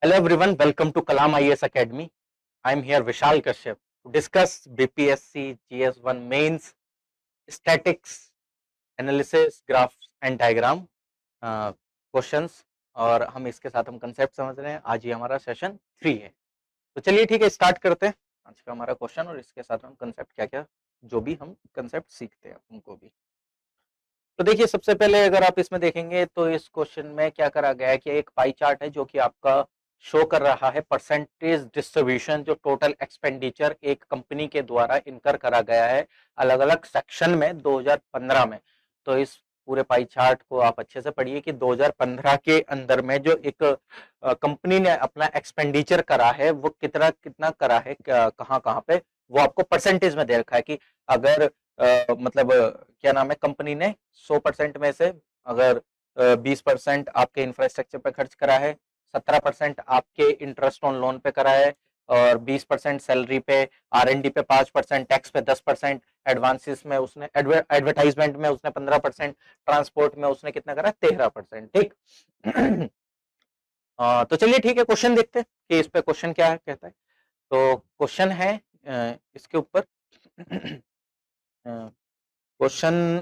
Hello everyone, welcome to Kalam IAS Academy. I am here Vishal Kashyap to discuss BPSC GS1 mains statics analysis graphs and diagram questions और हम इसके साथ हम concept समझ रहे हैं। आज ये हमारा सेशन 3 है, तो चलिए ठीक है, स्टार्ट करते हैं आज का हमारा क्वेश्चन और इसके साथ हम कंसेप्ट क्या क्या जो भी हम कंसेप्ट सीखते हैं उनको भी। तो देखिए, सबसे पहले अगर आप इसमें देखेंगे तो इस क्वेश्चन में क्या करा गया है कि एक पाई चार्ट है जो कि आपका शो कर रहा है परसेंटेज डिस्ट्रीब्यूशन जो टोटल एक्सपेंडिचर एक कंपनी के द्वारा इनकर करा गया है अलग अलग सेक्शन में 2015 में। तो इस पूरे पाई चार्ट को आप अच्छे से पढ़िए कि 2015 के अंदर में जो एक कंपनी ने अपना एक्सपेंडिचर करा है वो कितना कितना करा है, कहाँ कहाँ पे, वो आपको परसेंटेज में दे रखा है कि अगर मतलब क्या नाम है, कंपनी ने 100% में से अगर 20% आपके इंफ्रास्ट्रक्चर पे खर्च करा है, 17% आपके इंटरेस्ट ऑन लोन पे करा है और 20% सैलरी पे, R&D पे 5%, टैक्स पे 10%, एडवांसेस में उसने एडवर्टाइजमेंट में उसने 15%, ट्रांसपोर्ट में उसने कितना करा 13%। ठीक तो चलिए ठीक है, क्वेश्चन देखते हैं कि इस पे क्वेश्चन क्या कहता है। तो क्वेश्चन है इसके ऊपर क्वेश्चन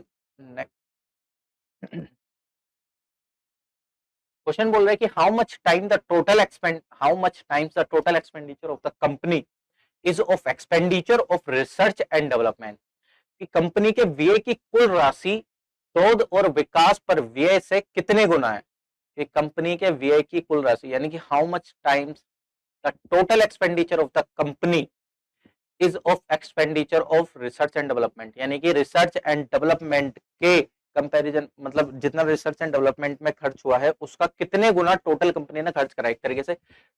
क्वेश्चन बोल रहा है कि how much times the total expenditure of the company is of expenditure of research and development, कि कंपनी के व्यय की कुल राशि शोध और विकास पर व्यय से कितने गुना है। कि कंपनी के व्यय की कुल राशि यानी कि how much times the total expenditure of the company is of expenditure of research and development, यानी कि रिसर्च एंड डेवलपमेंट के कंपैरिजन, मतलब जितना रिसर्च एंड डेवलपमेंट में खर्च हुआ है उसका कितने गुना टोटल कंपनी ने खर्च करा। एक तरीके से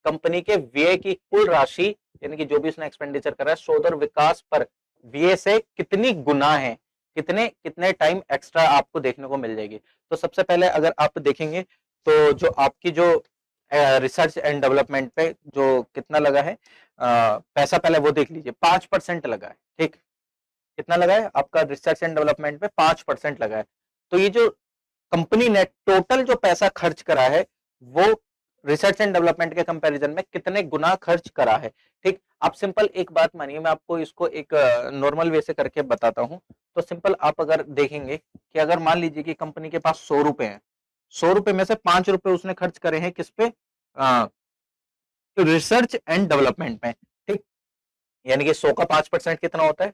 कंपनी के व्यय की कुल राशि यानी कि जो भी उसने एक्सपेंडिचर करा है शोध और विकास पर व्यय से कितनी गुना है, कितने कितने टाइम एक्स्ट्रा आपको देखने को मिल जाएगी। तो सबसे पहले अगर आप देखेंगे तो जो आपकी जो रिसर्च एंड डेवलपमेंट पे जो कितना लगा है पैसा, पहले वो देख लीजिए, 5% लगा है। ठीक, कितना लगा है आपका रिसर्च एंड डेवलपमेंट पे 5% लगा है। तो ये जो कंपनी ने टोटल जो पैसा खर्च करा है वो रिसर्च एंड डेवलपमेंट के कंपैरिजन में कितने गुना खर्च करा है। ठीक, आप सिंपल एक बात मानिए, मैं आपको इसको एक नॉर्मल वे से करके बताता हूं। तो सिंपल आप अगर देखेंगे कि अगर मान लीजिए कि कंपनी के पास 100 रुपए हैं, 100 रुपए में से 5 रुपए उसने खर्च करे हैं किस पे, रिसर्च एंड डेवलपमेंट में। ठीक, यानी कि 100 का 5% कितना होता है,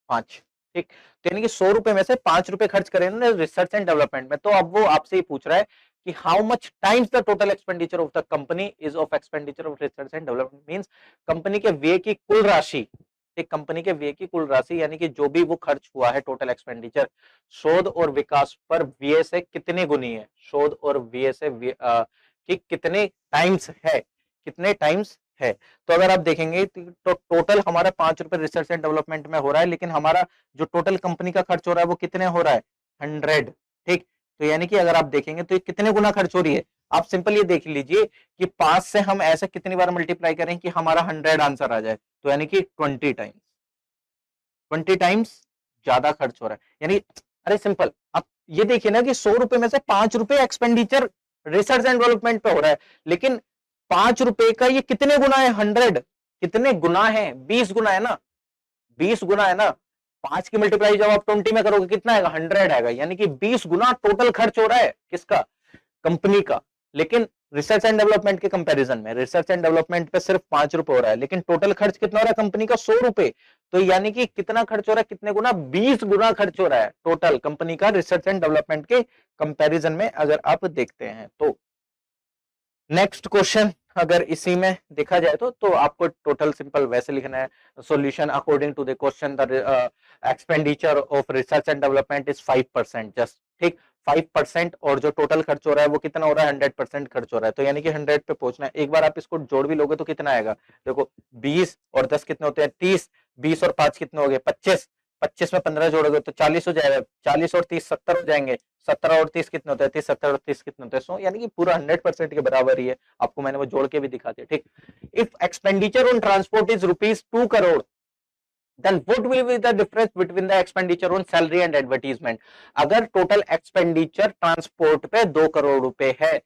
5। ठीक, तो यानी कि 100 रुपए में से 5 रुपए खर्च करें ना रिसर्च एंड डेवलपमेंट में, तो अब वो आपसे ही पूछ रहा है कि how much times the total expenditure of the company is of expenditure of research and development, means company के व्यय की कुल राशि। एक कंपनी के व्यय की कुल राशि यानी कि जो भी वो खर्च हुआ है टोटल एक्सपेंडिचर शोध और विकास पर व्यय से कितने गुनी है, शोध और व्यय से कि कितने टाइम्स है, कितने टाइम्स है। तो अगर आप देखेंगे तो टोटल हमारा 5 रुपए रिसर्च एंड डेवलपमेंट में हो रहा है, लेकिन हमारा जो टोटल कंपनी का खर्च हो रहा है वो कितने हो रहा है, 100। ठीक, तो यानी कि अगर आप देखेंगे तो ये कितने गुना खर्च हो रही है। आप सिंपल ये देख लीजिए कि 5 से हम ऐसे कितनी बार मल्टीप्लाई करें कि हमारा 100 आंसर आ जाए, तो यानी कि 20 टाइम्स, 20 टाइम्स ज्यादा खर्च हो रहा है। यानी अरे सिंपल आप ये देखिए ना कि 100 रुपए में से 5 रुपए एक्सपेंडिचर रिसर्च एंड डेवलपमेंट पे हो रहा है, लेकिन 5 रुपए का ये कितने गुना है, 100 कितने गुना है, 20 गुना है ना, 20 गुना है ना। 5 की मल्टीप्लाई जब आप 20 में करोगे कितना आएगा, 100 आएगा। यानी कि 20 गुना टोटल खर्च हो रहा है किसका, कंपनी का। लेकिन रिसर्च एंड डेवलपमेंट के कंपैरिजन में रिसर्च एंड डेवलपमेंट पे सिर्फ 5 रुपए हो रहा है, लेकिन टोटल खर्च कितना हो रहा है कंपनी का, 100 रुपए। तो यानी कि कितना खर्च हो रहा है, कितने गुना, 20 गुना खर्च हो रहा है टोटल कंपनी का रिसर्च एंड डेवलपमेंट के कंपैरिजन में, अगर आप देखते हैं तो। नेक्स्ट क्वेश्चन अगर इसी में देखा जाए तो आपको टोटल सिंपल वैसे लिखना है, solution according to the question the expenditure of research and development is 5% just. ठीक, 5% और जो टोटल खर्च हो रहा है वो कितना हो रहा है, 100% खर्च हो रहा है। तो यानी कि 100 पे पहुंचना है। एक बार आप इसको जोड़ भी लोगे तो कितना आएगा, देखो 20 और 10 कितने होते हैं, 30, 20 और 5 कितने हो गए, 25, 25 में 15 जोड़ोगे तो 40 हो जाएगा, 40 और 30 70 हो जाएंगे, 17 और 30 कितने होते हैं, 30 70 और 30 कितने होते हैं, 100। यानी कि पूरा 100% के बराबर ही है। आपको मैंने वो जोड़ के भी दिखा दिया। ठीक, if expenditure on transport is ₹2 crore, then what will be the difference between the expenditure on salary and advertisement। अगर टोटल एक्सपेंडिचर ट्रांसपोर्ट पे 2 करोड़ रुपए है,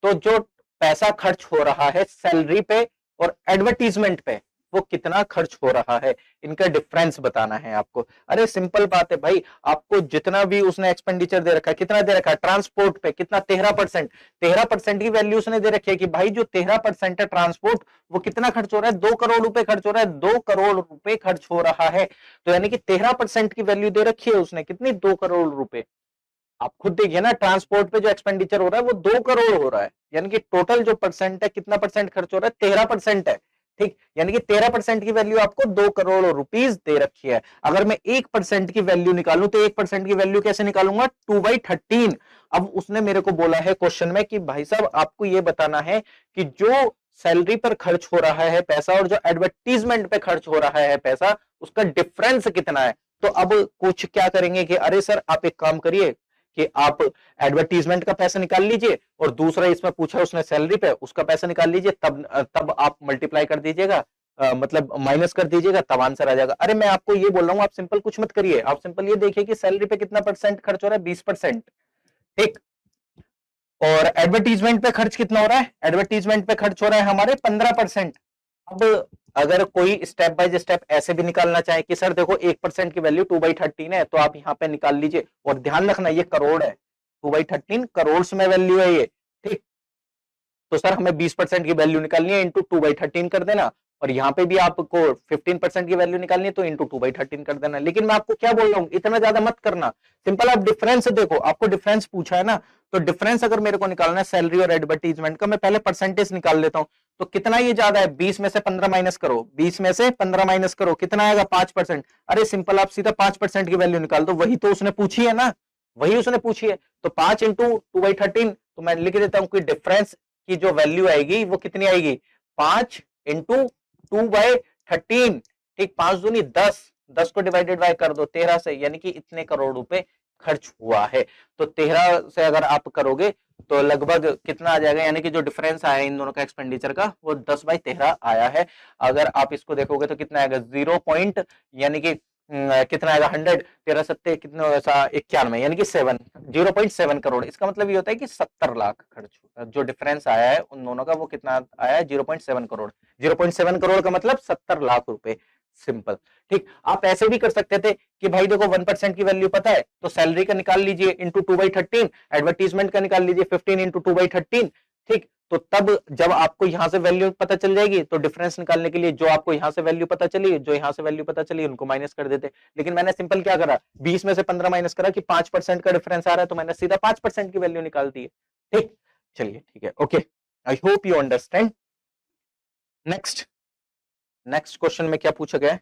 तो जो पैसा खर्च हो रहा है सैलरी पे और एडवर्टीजमेंट पे, वो कितना खर्च हो रहा है, इनका डिफरेंस बताना है आपको। अरे सिंपल बात है भाई, आपको जितना भी उसने एक्सपेंडिचर दे रखा है, कितना दे रखा है ट्रांसपोर्ट पे, कितना 13%, 13% की वैल्यू उसने दे रखी है कि भाई जो 13% है ट्रांसपोर्ट, वो कितना खर्च हो रहा है, 2 करोड़ रुपए खर्च हो रहा है, 2 करोड़ रुपए खर्च हो रहा है। तो यानी कि 13% की वैल्यू दे रखी है उसने, कितनी, 2 करोड़ रुपए। आप खुद देखिए ना, ट्रांसपोर्ट पे जो एक्सपेंडिचर हो रहा है वो 2 करोड़ हो रहा है, यानी कि टोटल जो परसेंट है, कितना परसेंट खर्च हो रहा है, 13% है। ठीक, यानी कि 13% की वैल्यू आपको 2 करोड़ रुपीस दे रखी है। अगर मैं 1% की वैल्यू निकालूं तो 1% की वैल्यू कैसे निकालूंगा, 2/13। अब उसने मेरे को बोला है क्वेश्चन में कि भाई साहब आपको यह बताना है कि जो सैलरी पर खर्च हो रहा है पैसा और जो एडवर्टीजमेंट पे खर्च हो रहा है पैसा, उसका डिफरेंस कितना है। तो अब कुछ क्या करेंगे कि अरे सर आप एक काम करिए कि आप एडवर्टीजमेंट का पैसा निकाल लीजिए और दूसरा इसमें पूछा उसने सैलरी पे, उसका पैसा निकाल लीजिए, तब आप मल्टीप्लाई कर दीजिएगा, मतलब माइनस कर दीजिएगा, तब आंसर आ जाएगा। अरे मैं आपको ये बोल रहा हूं, आप सिंपल कुछ मत करिए, आप सिंपल ये देखिए कि सैलरी पे कितना परसेंट खर्च हो रहा है, 20%। ठीक, और एडवर्टीजमेंट पे खर्च कितना हो रहा है, एडवर्टीजमेंट पे खर्च हो रहा है हमारे 15%। अब अगर कोई स्टेप बाय स्टेप ऐसे भी निकालना चाहे कि सर देखो 1% की वैल्यू 2/13 है, तो आप यहां पे निकाल लीजिए, और ध्यान रखना ये करोड़ है, 2/13 करोड़ में वैल्यू है ये। ठीक, तो सर हमें 20% की वैल्यू निकालनी है, इंटू 2/13 कर देना, और यहाँ पे भी आपको 15% की वैल्यू निकालनी है तो इंटू 2/13 कर देना। लेकिन मैं आपको क्या बोल रहा हूँ, इतना ज्यादा मत करना, सिंपल आप डिफरेंस देखो, आपको डिफरेंस पूछा है ना, तो डिफरेंस अगर मेरे को निकालना है सैलरी और एडवर्टीजमेंट का, मैं पहले परसेंटेज निकाल लेता हूँ। तो कितना ये ज्यादा है, 20 में से 15 माइनस करो, 20 में से 15 माइनस करो, कितना आएगा, 5%। अरे सिंपल आप सीधा 5% की वैल्यू निकाल दो, वही तो उसने पूछी है ना, वही उसने पूछी है। तो 5 इंटू 2/13, तो मैं लिख देता हूँ कि डिफरेंस की जो वैल्यू आएगी वो कितनी आएगी, 5 इंटू 2/13। ठीक, 5 दूनी 10, 10 को डिवाइडेड बाय कर दो 13 से, यानी कि इतने करोड़ रुपए खर्च हुआ है। तो 13 से अगर आप करोगे तो लगभग कितना आ जाएगा, यानी कि जो डिफरेंस आया इन दोनों का एक्सपेंडिचर का, वो 10/13 आया है। अगर आप इसको देखोगे तो कितना आएगा, 0 पॉइंट, यानी कि कितना आएगा, 100, 13 सत्ते कितने, ऐसा 91, यानी कि 7, 0.7 करोड़। इसका मतलब ये होता है कि 70 लाख खर्च, जो डिफरेंस आया है उन दोनों का वो कितना आया है, 0.7 करोड़। 0.7 करोड़ का मतलब 70 लाख रुपए, सिंपल। ठीक, आप ऐसे भी कर सकते थे कि भाई देखो 1% की वैल्यू पता है तो सैलरी का निकाल लीजिए इंटू 2/13, एडवर्टीजमेंट का निकाल लीजिए 15 इंटू 2/13। ठीक, तो तब जब आपको यहां से वैल्यू पता चल जाएगी तो डिफरेंस निकालने के लिए जो आपको यहां से वैल्यू पता चली, जो यहां से वैल्यू पता चली, उनको माइनस कर देते। लेकिन मैंने सिंपल क्या करा, 20 में से 15 माइनस करा कि 5% का डिफरेंस आ रहा है, तो मैंने सीधा 5% की वैल्यू निकाल दी है। ठीक, चलिए ठीक है, okay, I hope you understand. Next, next question में क्या पूछा गया है,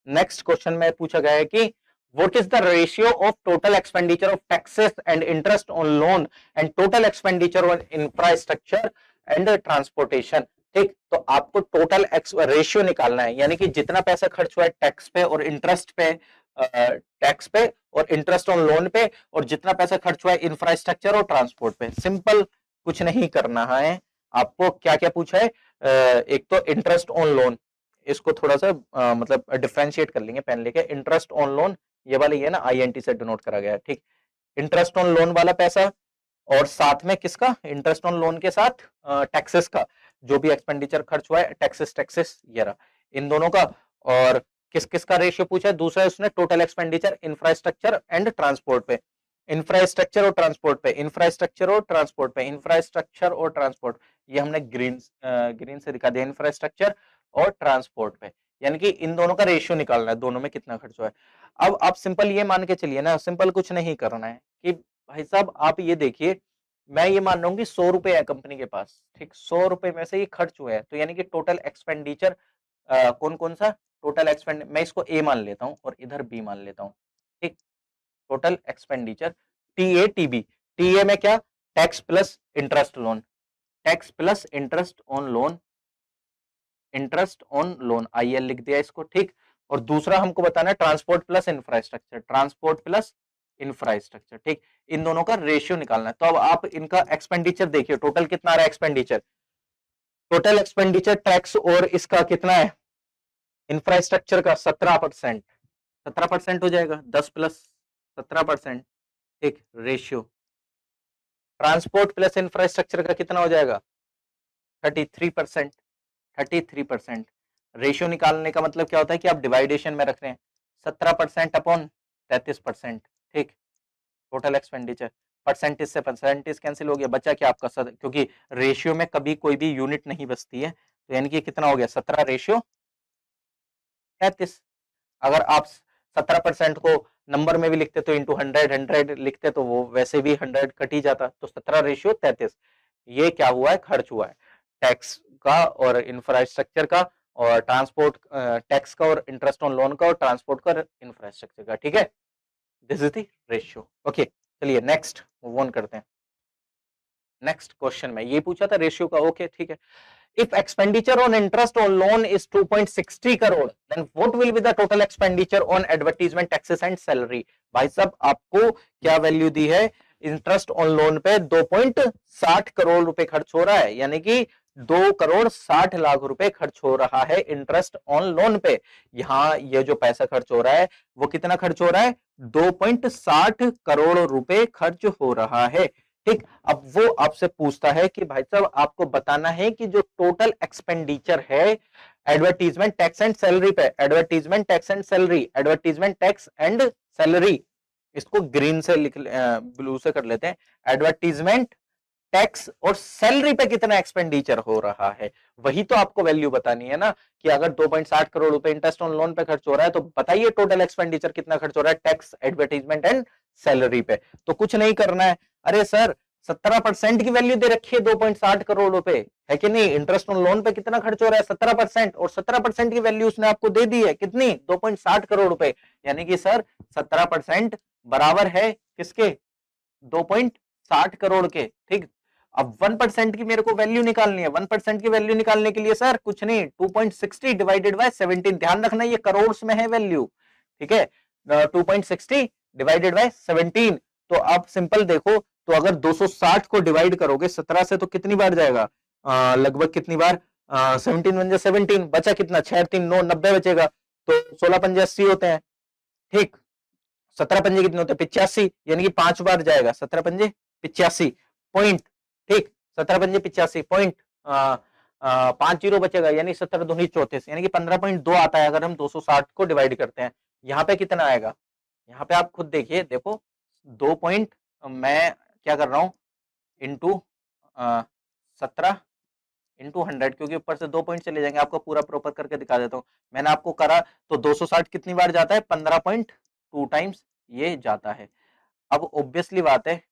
नेक्स्ट क्वेश्चन में पूछा गया है कि what is the ratio of total expenditure of taxes and interest on loan and total expenditure on infrastructure and transportation। ठीक, तो आपको टोटल रेशियो निकालना है, यानी कि जितना पैसा खर्च हुआ है टैक्स पे और इंटरेस्ट पे, टैक्स पे और इंटरेस्ट ऑन लोन पे, और जितना पैसा खर्च हुआ है इंफ्रास्ट्रक्चर और ट्रांसपोर्ट पे। सिंपल, कुछ नहीं करना है आपको। क्या क्या पूछा है, एक तो इंटरेस्ट ऑन लोन, इसको थोड़ा सा मतलब डिफरेंशिएट कर लेंगे पेन लेके। इंटरेस्ट ऑन लोन, ये वाला ये ना आईएनटी से डिनोट करा गया है। ठीक, इंटरेस्ट ऑन लोन वाला पैसा, और साथ में किसका, इंटरेस्ट ऑन लोन के साथ टैक्सेस का, जो भी एक्सपेंडिचर खर्च हुआ है, टैक्सेस टैक्सेस ये रहा, इन दोनों का। और किस किस का रेशियो पूछा है, दूसरा उसने total expenditure infrastructure and transport पे, इंफ्रास्ट्रक्चर और ट्रांसपोर्ट पे, इंफ्रास्ट्रक्चर और ट्रांसपोर्ट पे, इंफ्रास्ट्रक्चर और ट्रांसपोर्ट, ये हमने ग्रीन ग्रीन से दिखा दिया, इंफ्रास्ट्रक्चर और ट्रांसपोर्ट पे, यानी कि इन दोनों का रेशियो निकालना है, दोनों में कितना खर्च हुआ है। अब आप सिंपल ये मान के चलिए ना, सिंपल कुछ नहीं करना है कि भाई साहब आप ये देखिए, मैं ये मान रहा हूँ कि 100 रुपए है कंपनी के पास। ठीक, 100 रुपए में से ये खर्च हुए हैं, तो यानी कि टोटल एक्सपेंडिचर कौन कौन सा, टोटल एक्सपेंड, मैं इसको ए मान लेता हूँ और इधर बी मान लेता हूँ। ठीक, टोटल एक्सपेंडिचर, टीए टीए में क्या, tax plus interest loan, tax plus interest on loan, interest on loan, IL लिख दिया इसको। ठीक, और दूसरा हमको बताना है transport plus infrastructure, transport plus infrastructure. ठीक, इन दोनों का रेशियो निकालना है। तो अब आप इनका एक्सपेंडिचर देखिए, टोटल कितना आ रहा है एक्सपेंडिचर, टोटल एक्सपेंडिचर टैक्स और इसका कितना है, इंफ्रास्ट्रक्चर का 17%, 17% हो जाएगा, 10 प्लस 17%। ठीक, रेशियो ट्रांसपोर्ट प्लस इंफ्रास्ट्रक्चर का कितना हो जाएगा, 33%। 33% रेशियो निकालने का मतलब क्या होता है कि आप डिवाइडेशन में रख रहे हैं 17% अपॉन 33%। ठीक, टोटल एक्सपेंडिचर, परसेंटेज से परसेंटेज कैंसिल हो गया, बचा क्या आपका क्योंकि रेशियो में कभी कोई भी यूनिट नहीं बचती है, तो यानी कि कितना हो गया 17 रेशियो 33। अगर आप 17% को नंबर में भी लिखते तो इंटू 100 लिखते तो वो वैसे भी 100 कट ही जाता, तो 17 रेशियो 33। ये क्या हुआ है, खर्च हुआ है टैक्स का और इंफ्रास्ट्रक्चर का और ट्रांसपोर्ट, टैक्स का और इंटरेस्ट ऑन लोन का और ट्रांसपोर्ट का इंफ्रास्ट्रक्चर का। ठीक है, this is the ratio. Okay, चलिए नेक्स्ट मूव ऑन करते हैं। नेक्स्ट क्वेश्चन में ये पूछा था रेशियो का। ओके ठीक है, if expenditure on interest on loan is 2.60 crore then what will be the total expenditure on advertisement taxes and salary। भाई साहब आपको क्या वैल्यू दी है, इंटरेस्ट ऑन लोन पे 2.60 करोड़ रुपए खर्च हो रहा है, यानी कि 2,60,00,000 रुपए खर्च हो रहा है इंटरेस्ट ऑन लोन पे। यहाँ ये जो पैसा खर्च हो रहा है वो कितना खर्च हो रहा है, 2.60 करोड़ रुपए खर्च हो रहा है। ठीक, अब वो आपसे पूछता है कि भाई साहब आपको बताना है कि जो टोटल एक्सपेंडिचर है एडवर्टीजमेंट टैक्स एंड सैलरी पे, advertisement tax and salary, advertisement tax and salary, इसको ग्रीन से लिख ब्लू से कर लेते हैं, एडवर्टीजमेंट टैक्स और सैलरी पे कितना एक्सपेंडिचर हो रहा है, वही तो आपको वैल्यू बतानी है ना। कि अगर 2.60 करोड़ रुपए इंटरेस्ट ऑन लोन पे खर्च हो रहा है तो बताइए टोटल एक्सपेंडिचर कितना खर्च हो रहा है टैक्स, एडवर्टीजमेंट एंड सैलरी पे। तो कुछ नहीं करना है, अरे सर 17% की वैल्यू दे रखी है 2.60 करोड़ रुपए, है कि नहीं। इंटरेस्ट ऑन लोन पे कितना खर्च हो रहा है 17%, और 17% की वैल्यू उसने आपको दे दी है कितनी, 2.60 करोड़ रुपए, यानी कि सर 17% बराबर है किसके, 2.60 करोड़ के। ठीक, अब 1% की मेरे को वैल्यू निकालनी है, 1% की वैल्यू निकालने के लिए सर कुछ नहीं, 2.60 डिवाइडेड बाय 17, ध्यान रखना ये करोड़ में है वैल्यू। ठीक है, 2.60 डिवाइडेड बाय 17, तो आप सिंपल देखो, तो अगर 260 को डिवाइड करोगे 17 से तो कितनी बार जाएगा, लगभग कितनी बार, 17 बन जाए 17, बचा कितना 6 3 9 90 बचेगा, तो 16 पंजे 80 होते हैं। ठीक, 17 पंजे कितने होते हैं 85, यानी कि 5 बार जाएगा, 17 पंजे 85 पॉइंट। ठीक, 17 पंजे 85 पॉइंट, 5 जीरो बचेगा, यानी 17 दूनी 34, यानी कि 15.2 आता है अगर हम 260 को डिवाइड करते हैं। यहाँ पे कितना आएगा, यहाँ पे आप खुद देखिए, देखो 2 पॉइंट, मैं क्या कर रहा हूं इंटू 17 इंटू 100, क्योंकि ऊपर से 2 पॉइंट चले जाएंगे, आपको पूरा प्रॉपर करके दिखा देता हूं। मैंने आपको करा तो 260 कितनी बार जाता है, 15.2 टाइम्स ये जाता है। अब ऑब्वियसली बात है,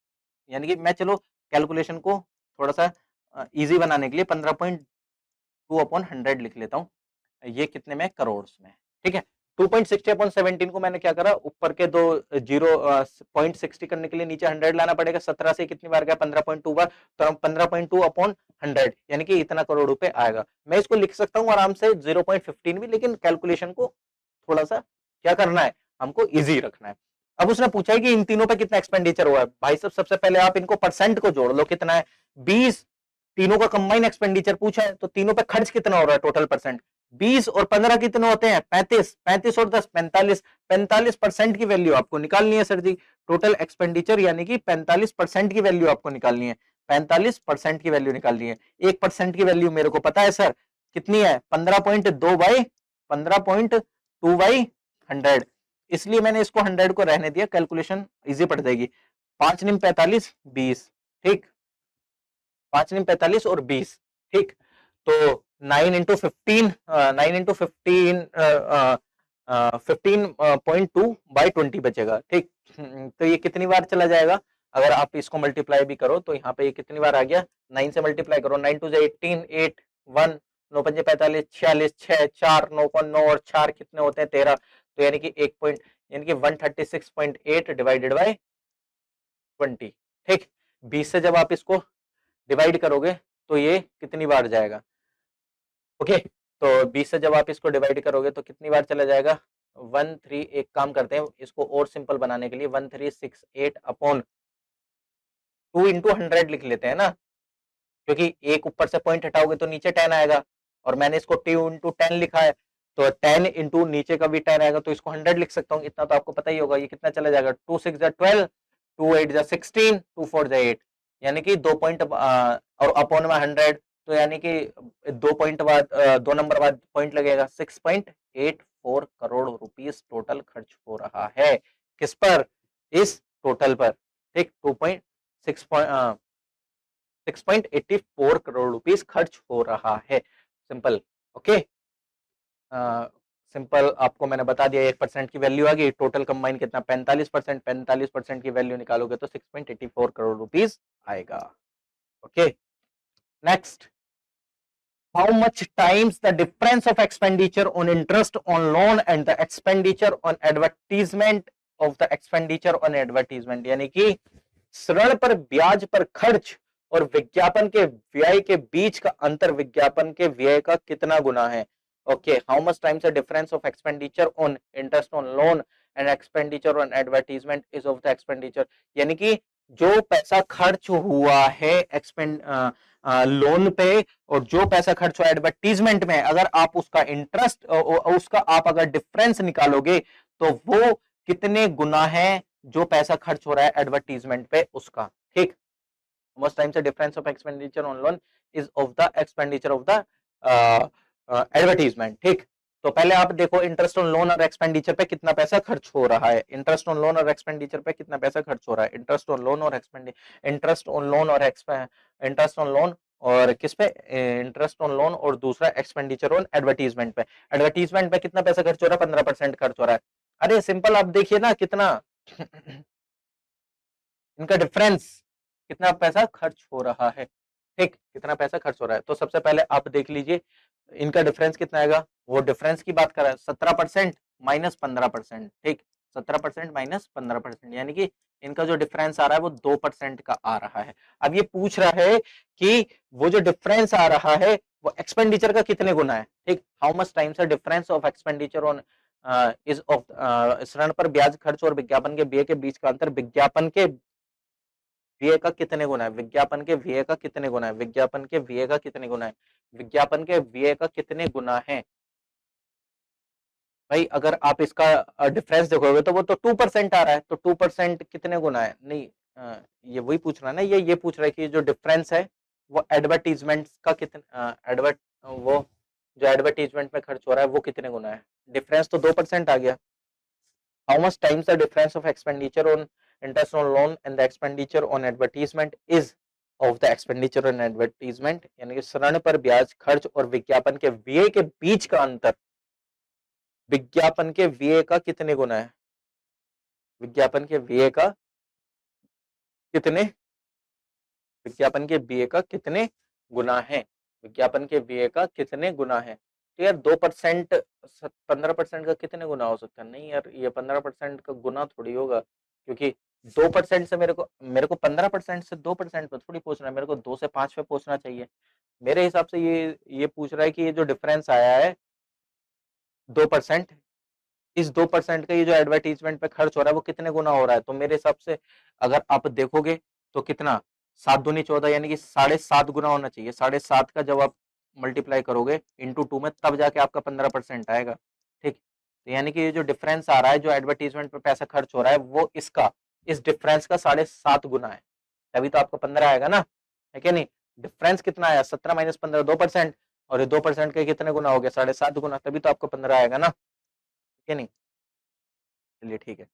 यानी कि मैं चलो कैलकुलेशन को थोड़ा सा इजी बनाने के लिए 15.2 अपॉन 100 लिख लेता हूँ, ये कितने में, करोड़ में। ठीक है, 2.60 अपॉन 17 को मैंने क्या करा, ऊपर के दो जीरो 0.60 करने के लिए नीचे 100 लाना पड़ेगा, 17 से कितनी बार गया 15.2 बार, तो 15.2 अपॉन 100 यानी कि इतना करोड़ रुपए आएगा। मैं इसको लिख सकता हूँ आराम से 0.15 भी, लेकिन कैलकुलेशन को थोड़ा सा क्या करना है, हमको इजी रखना है। अब उसने पूछा है कि इन तीनों पे कितना एक्सपेंडिचर हुआ है। भाई साहब सबसे पहले आप इनको परसेंट को जोड़ लो, कितना है 20, तीनों का कंबाइन एक्सपेंडिचर पूछा है, तो तीनों पे खर्च कितना हो रहा है टोटल परसेंट, 20 और 15 कितने होते हैं 35, 35 और 10 45, 45% की वैल्यू आपको निकालनी है सर जी, टोटल एक्सपेंडिचर यानी कि 45% की वैल्यू आपको निकालनी है, 45% की वैल्यू निकालनी है। 1% की वैल्यू मेरे को पता है सर कितनी है, 15.2 बाई 15.2 बाई 100, इसलिए मैंने इसको 100 को रहने दिया, कैलकुलेशन इजी पड़ जाएगी। 5 निम 45 20, ठीक, 5 निम 45 और 20, ठीक, तो 9 इंटू 15, 9 इंटू 15 15.2 बाई 20 बचेगा। ठीक, तो ये कितनी बार चला जाएगा, अगर आप इसको मल्टीप्लाई भी करो तो यहाँ पे ये कितनी बार आ गया, 9 से मल्टीप्लाई करो, 9 टू 18 8 1 9 पंजे 45 46 6 4 9 को 9 और 4 कितने होते हैं 13, तो यानी कि 1 पॉइंट, यानी कि 136.8 डिवाइडेड बाय 20। ठीक, 20 से जब आप इसको डिवाइड करोगे तो ये कितनी बार जाएगा, ओके, तो 20 से जब आप इसको डिवाइड करोगे तो कितनी बार चला जाएगा, 13, एक काम करते हैं इसको और सिंपल बनाने के लिए 1368 अपॉन 2 इंटू 100 लिख लेते हैं ना, क्योंकि एक ऊपर से पॉइंट हटाओगे तो नीचे 10 आएगा, और मैंने इसको 2 इंटू 10 लिखा है, तो 10 इंटू नीचे का भी 10 आएगा, तो इसको 100 लिख सकता हूँ, इतना तो आपको पता ही होगा। ये कितना चला जाएगा, 2 6 12, 2 8 16, 2 4 8, यानी कि 2 पॉइंट और अपॉन में 100, तो यानी कि 2 पॉइंट बाद 2 नंबर बाद पॉइंट लगेगा। 6.84 करोड़ रुपीस टोटल खर्च हो रहा है किस पर, इस टोटल पर, ठीक। 6.84 करोड़ रुपीस खर्च हो रहा है। Simple, okay. सिंपल आपको मैंने बता दिया 1% की वैल्यू आ गई, टोटल कंबाइन कितना 45%, 45% की वैल्यू निकालोगे तो 6.84 करोड़ रुपीस आएगा। Okay, next, how much times the difference of expenditure on interest on loan and the expenditure on advertisement of the expenditure on advertisement, यानी कि ऋण पर ब्याज पर खर्च और विज्ञापन के व्यय के बीच का अंतर विज्ञापन के व्यय का कितना गुना है। Okay, how much times the difference of expenditure on interest on loan and expenditure on advertisement is of the expenditure, यानी कि जो पैसा खर्च हुआ है एक्सपेंड लोन पे और जो पैसा खर्च हुआ एडवर्टीजमेंट में, अगर आप उसका इंटरेस्ट उसका आप अगर डिफरेंस निकालोगे तो वो कितने गुना है जो पैसा खर्च हो रहा है एडवर्टीजमेंट पे उसका, ठीक। Most times the difference of expenditure on loan is of the expenditure of the advertisement, ठीक। तो पहले आप देखो इंटरेस्ट ऑन लोन और एक्सपेंडिचर पे कितना पैसा खर्च हो रहा है, इंटरेस्ट ऑन लोन और एक्सपेंडिचर पे कितना पैसा खर्च हो रहा है, इंटरेस्ट ऑन लोन और इंटरेस्ट ऑन लोन और इंटरेस्ट ऑन लोन और किस पे, इंटरेस्ट ऑन लोन और दूसरा एक्सपेंडिचर ऑन एडवर्टीजमेंट पे। एडवर्टीजमेंट पे कितना पैसा खर्च हो रहा है, 15% खर्च हो रहा है। अरे सिंपल, आप देखिए ना कितना इनका डिफरेंस, कितना पैसा खर्च हो रहा है, ठीक, कितना पैसा खर्च हो रहा है। तो सबसे पहले आप देख लीजिए इनका डिफरेंस कितना आएगा, वो डिफरेंस की बात कर रहा है 17% माइनस 15%, ठीक। 17% माइनस 15%, यानी कि इनका जो डिफरेंस आ रहा है वो 2% का आ रहा है। अब ये पूछ रहा है कि वो जो डिफरेंस आ रहा है वो एक्सपेंडिचर का कितने गुना है, ठीक। How much times the difference of expenditure on is of ऋण पर ब्याज खर्च और विज्ञापन के व्यय के बीच का अंतर विज्ञापन के व्यय का कितने गुना है, विज्ञापन के व्यय का कितने गुना है, विज्ञापन के व्यय का कितने गुना है, विज्ञापन के व्यय का कितने गुना है। भाई अगर आप इसका डिफरेंस देखोगे तो वो तो 2% आ रहा है, तो 2% कितने गुना है, नहीं ये वही पूछ रहा है ना, ये पूछ रहा है कि जो डिफरेंस है वो एडवर्टीजमेंट का कितना एडवर्ट वो जो एडवर्टीजमेंट में खर्च हो रहा है वो कितने गुना है, डिफरेंस तो 2% आ गया। How much times the difference of expenditure on interest on loan and the expenditure on advertisement is of the expenditure on advertisement, यानी कि ऋण पर ब्याज खर्च और विज्ञापन के व्यय के बीच का अंतर विज्ञापन के व्यय का कितने गुना है, विज्ञापन के व्यय का कितने, विज्ञापन के व्यय का कितने गुना है, विज्ञापन के व्यय का कितने गुना है। तो यार 2% 15% का कितने गुना हो सकता है, नहीं यार ये 15% का गुना थोड़ी होगा, क्योंकि 2% से मेरे को 15% से 2% पे थोड़ी पहुंचना है, मेरे को 2 से 5 पे पहुंचना चाहिए। मेरे हिसाब से ये पूछ रहा है कि ये जो डिफरेंस आया है 2%, इस 2% का ये जो एडवर्टीजमेंट पे खर्च हो रहा है वो कितने गुना हो रहा है। तो मेरे हिसाब से अगर आप देखोगे तो कितना 7 दूनी 14, यानी कि 7.5 गुना होना चाहिए। 7.5 का जब आप मल्टीप्लाई करोगे इंटू 2 में तब जाके आपका 15% आएगा, ठीक। तो यानी कि ये जो डिफरेंस आ रहा है जो एडवर्टीजमेंट पे पैसा खर्च हो रहा है वो इसका इस डिफरेंस का 7.5 गुना है, तभी तो आपका 15 आएगा ना, है क्या नहीं। डिफरेंस कितना आया 17 माइनस 15 2%, और ये 2% के कितने गुना हो गया 7.5 गुना, तभी तो आपको 15 आएगा ना, है क्या नहीं। चलिए ठीक है,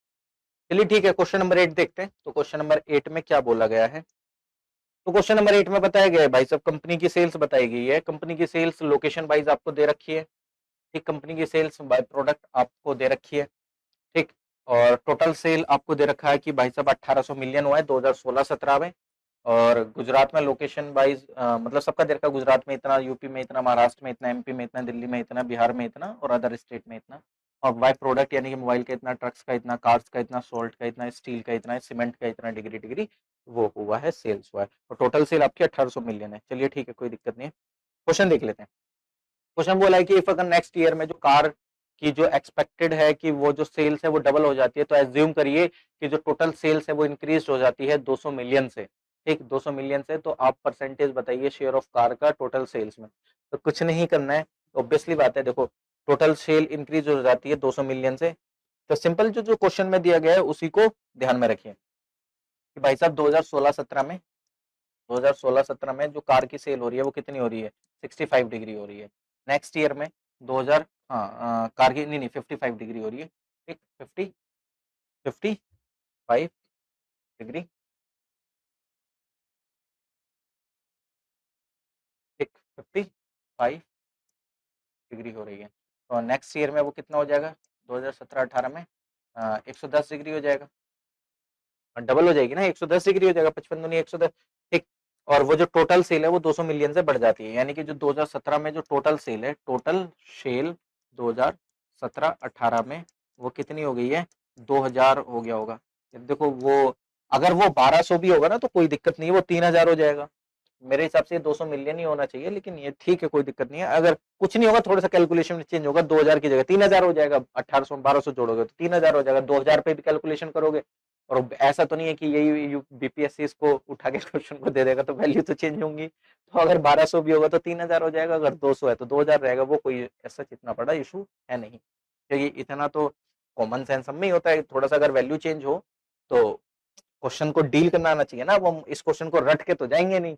चलिए ठीक है, क्वेश्चन नंबर 8 देखते हैं। तो क्वेश्चन नंबर 8 में क्या बोला गया है, तो क्वेश्चन नंबर 8 में बताया गया है भाई साहब कंपनी की सेल्स बताई गई है, कंपनी की सेल्स लोकेशन वाइज आपको दे रखी है, ठीक। कंपनी की सेल्स बाय प्रोडक्ट आपको दे रखी है, ठीक। और टोटल सेल आपको दे रखा है कि भाई साहब 1800 मिलियन हुआ है 2016-17 में। और गुजरात में लोकेशन वाइज मतलब सबका दे रखा है, गुजरात में इतना, यूपी में इतना, महाराष्ट्र में इतना, एमपी में इतना, दिल्ली में इतना, बिहार में इतना और अदर स्टेट में इतना। और बाय प्रोडक्ट यानी कि मोबाइल का इतना, ट्रक्स का इतना, कार्स का इतना, सोल्ट का इतना, स्टील का इतना, सीमेंट का इतना, डिग्री डिग्री वो हुआ है, सेल्स हुआ है। और टोटल सेल आपकी 1800 मिलियन है। चलिए ठीक है, कोई दिक्कत नहीं है। क्वेश्चन देख लेते हैं। क्वेश्चन बोला है कि इफ अगर नेक्स्ट ईयर में जो कार की जो एक्सपेक्टेड है कि वो जो सेल्स है वो डबल हो जाती है, तो एज्यूम करिए कि जो टोटल सेल्स है वो इंक्रीज हो जाती है 200 मिलियन से, ठीक। 200 मिलियन से, तो आप परसेंटेज बताइए शेयर ऑफ कार का टोटल सेल्स में। तो कुछ नहीं करना है, ऑब्वियसली बात है, देखो टोटल सेल इंक्रीज हो जाती है 200 मिलियन से, तो सिंपल जो जो क्वेश्चन में दिया गया है उसी को ध्यान में रखिए कि भाई साहब 2016-17 में 2016-17 में जो कार की सेल हो रही है वो कितनी हो रही है, 65 डिग्री हो रही है। नेक्स्ट ईयर में 2000, हाँ कार की नहीं 55 डिग्री हो रही है, ठीक, 55 डिग्री, ठीक, 55 डिग्री हो रही है। तो नेक्स्ट ईयर में वो कितना हो जाएगा, 2017-18 में 110 डिग्री हो जाएगा, डबल हो जाएगी ना, 110 डिग्री हो जाएगा, 55 दूनी 110, ठीक। और वो जो टोटल सेल है वो 200 मिलियन से बढ़ जाती है, यानी कि जो 2017 में जो टोटल सेल है, टोटल सेल 2017-18 में वो कितनी हो गई है, 2000 हो गया होगा। देखो वो अगर वो 1200 भी होगा ना तो कोई दिक्कत नहीं है, वो 3000 हो जाएगा। मेरे हिसाब से 200 मिलियन ही होना चाहिए, लेकिन ये ठीक है, कोई दिक्कत नहीं है। अगर कुछ नहीं होगा, थोड़ा सा कैलकुलेशन चेंज होगा, 2000 की जगह 3000 हो जाएगा, 1800 1200 जोड़ोगे तो 3000 हो जाएगा, 2000 पे भी कैलकुलेशन करोगे। और ऐसा तो नहीं है कि यही बीपीएससी इसको उठा के क्वेश्चन को दे देगा, तो वैल्यू तो चेंज होंगी। तो अगर 1200 भी होगा तो 3000 हो जाएगा, अगर 200 है तो 2000 रहेगा, वो कोई ऐसा इतना बड़ा इशू है नहीं, क्योंकि इतना तो कॉमन सेंस सब में ही होता है। थोड़ा सा अगर वैल्यू चेंज हो तो क्वेश्चन को डील करना आना चाहिए ना, अब हम इस क्वेश्चन को रट के तो जाएंगे नहीं,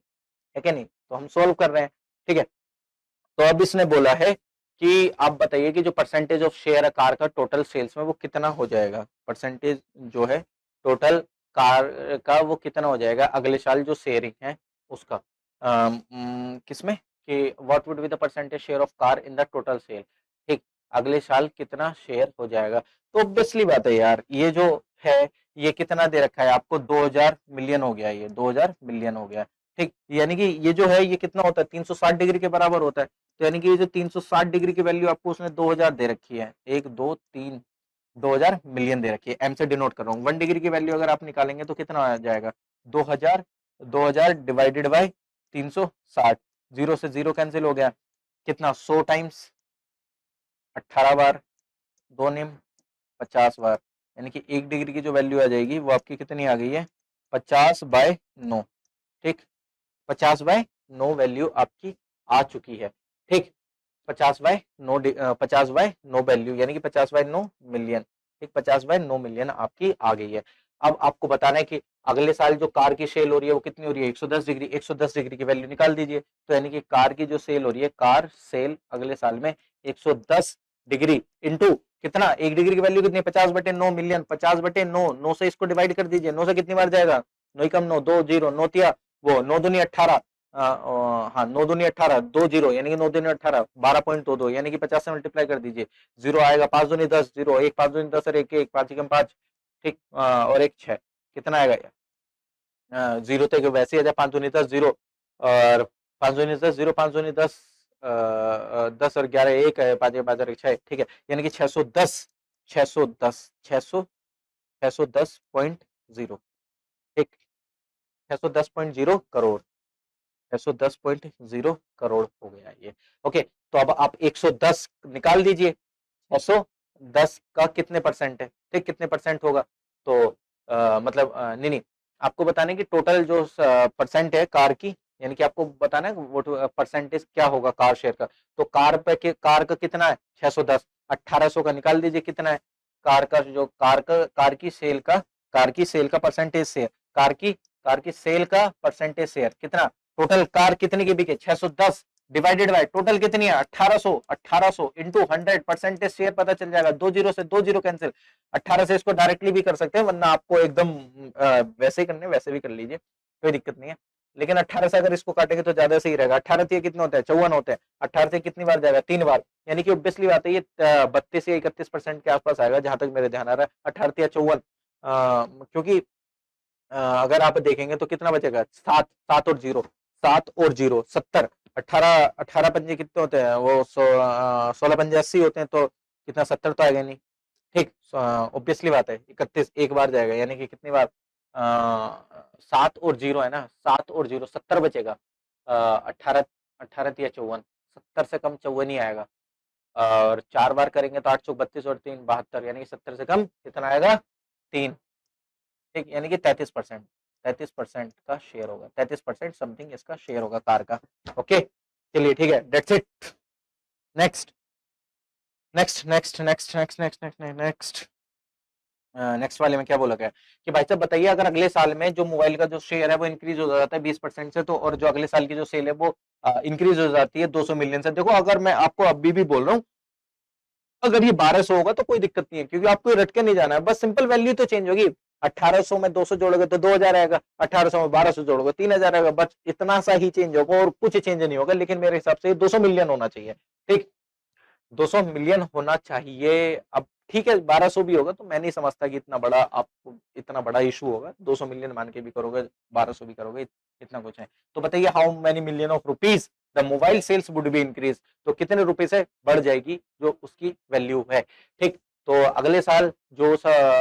है क्या नहीं, तो हम सोल्व कर रहे हैं, ठीक है। तो अब इसने बोला है कि आप बताइए कि जो परसेंटेज ऑफ शेयर है कार का टोटल सेल्स में वो कितना हो जाएगा, परसेंटेज जो है टोटल कार का वो कितना हो जाएगा अगले साल जो शेयरिंग है उसका, किसमें कि what would be the percentage share of car in the total sale, ठीक, अगले साल कितना शेयर हो जाएगा। तो ऑब्वियसली बात है यार, ये जो है ये कितना दे रखा है आपको, 2000 मिलियन हो गया, ये 2000 मिलियन हो गया, ठीक। यानी कि ये जो है ये कितना होता है, 360 डिग्री के बराबर होता है। तो यानी कि ये जो 360 डिग्री की वैल्यू आपको उसने 2000 दे रखी है, 1 2 3, 2000 मिलियन दे रखी है, एम से डिनोट कर रहा हूँ। 1 डिग्री की वैल्यू अगर आप निकालेंगे तो कितना आ जाएगा, 2000, 2000 डिवाइडेड बाय 360, जीरो से जीरो कैंसिल हो गया, कितना 100 टाइम्स 18 बार, 2 निम 50 बार, यानी कि 1 डिग्री की जो वैल्यू आ जाएगी वो आपकी कितनी आ गई है, 50/9, ठीक, 50/9 वैल्यू आपकी आ चुकी है, ठीक, 50/9, 50/9 वैल्यू यानी कि 50/9 मिलियन, ठीक, 50/9 मिलियन आपकी आ गई है। अब आपको बताना है कि अगले साल जो कार की सेल हो रही है वो कितनी हो रही है, 110 डिग्री, 110 डिग्री की वैल्यू निकाल दीजिए। तो यानी कि कार की जो सेल हो रही है, कार सेल अगले साल में 110 डिग्री इंटू कितना, 1 डिग्री की वैल्यू कितनी, 50/9 मिलियन, 50/9, 9 से इसको डिवाइड कर दीजिए, 9 से कितनी बार जाएगा, 9 कम 9, 2 0, 9 तिया वो 9 दूनी 18, हाँ 9 दूनी 18, 2 जीरो यानी कि 9 दूनी 18, 12.22 यानी कि 50 से मल्टीप्लाई कर दीजिए, जीरो आएगा, 5 दूनी 10, जीरो, 1 5 दूनी 10 और 1 1, 5 एकम 5, ठीक, और 1 6, कितना आएगा, जीरो तो वैसे ही आ जाए, 5 दूनी 10 जीरो, और 5 दूनी 10 जीरो, 5 दूनी 10, 10 और 11 1 है, 5 5 और 1 6, ठीक है, यानी कि 610, 610, 600, 610.0, ठीक, 610.0 करोड़, 610.0 करोड़ हो गया ये, ओके। तो अब आप 110 निकाल दीजिए, 610 का कितने परसेंट है, ठीक, कितने परसेंट होगा, तो मतलब नहीं नहीं, आपको बताने की टोटल जो परसेंट है कार की, यानी कि आपको बताना है वो परसेंटेज क्या होगा कार शेयर का। तो कार पे कार का कितना है 610, 1800 का निकाल दीजिए कितना है, कार का जो कार की सेल का, कार की सेल का परसेंटेज शेयर, कार की सेल का परसेंटेज शेयर कितना, टोटल कार कितनी की बिके 610 डिवाइडेड बाय टोटल कितनी है 1800, 1800 इंटू 100 परसेंटेज शेयर पता चल जाएगा, 2 जीरो से 2 जीरो कैंसिल, 18 से इसको डायरेक्टली भी कर सकते हैं, वरना आपको एकदम वैसे ही करने वैसे भी कर लीजिए, कोई दिक्कत नहीं है। लेकिन 18 से अगर इसको काटेंगे तो ज्यादा सही रहेगा, 18 से कितने होते हैं 54 होते हैं, 18 से कितनी बार जाएगा 3 बार, यानी कि ऑब्वियसली बात है ये 32 या 31% के आसपास आएगा, जहां तक मेरे ध्यान आ रहा है 18 या 54, क्योंकि अगर आप देखेंगे तो कितना बचेगा, 7 7 और 0, 7 और 0 70, 18 18 पंजे कितने होते हैं वो 16 पंजे 80 होते हैं, तो कितना 70 तो आएगा नहीं, ठीक, ऑब्वियसली बात है 31 एक बार जाएगा, यानी कि कितनी बार 7 और 0 है ना, 7 और 0 70 बचेगा, 18 18 या 54, 70 से कम 54 ही आएगा, और 4 बार करेंगे तो 8 चौक 32 और 3 72, यानी कि 70 से कम कितना आएगा 3, ठीक, यानी कि 33%, 33% का शेयर होगा, 33% समथिंग इसका शेयर होगा कार का, ओके। चलिए ठीक है, that's it. Next next next next next next next next next वाले में क्या बोला गया कि भाई साहब बताइए, अगर अगले साल में जो मोबाइल का जो शेयर है वो इंक्रीज हो जाता है 20% से, तो और जो अगले साल की जो सेल है वो इंक्रीज हो जाती है 200 मिलियन से। देखो अगर मैं आपको अभी भी बोल रहा हूँ, अगर ये 1200 होगा तो कोई दिक्कत नहीं है, क्योंकि आपको रट के नहीं जाना है, बस सिंपल वैल्यू तो चेंज होगी। 1800 में 200 जोड़ोगे तो 2000 आएगा, 1800 में 1200 जोड़ोगे 3000 आएगा, बस इतना सा ही चेंज होगा और कुछ चेंज नहीं होगा। लेकिन मेरे हिसाब से 200 मिलियन होना चाहिए, ठीक, 200 मिलियन होना चाहिए। अब ठीक है 1200 भी होगा तो मैं नहीं समझता कि इतना बड़ा आपको इतना बड़ा इशू होगा। 200 मिलियन मान के भी करोगे, 1200 भी करोगे, इतना कुछ है। तो बताइए how many million of rupees the mobile sales would be increase, तो कितने रुपए से बढ़ जाएगी जो उसकी वैल्यू है, ठीक। तो अगले साल जो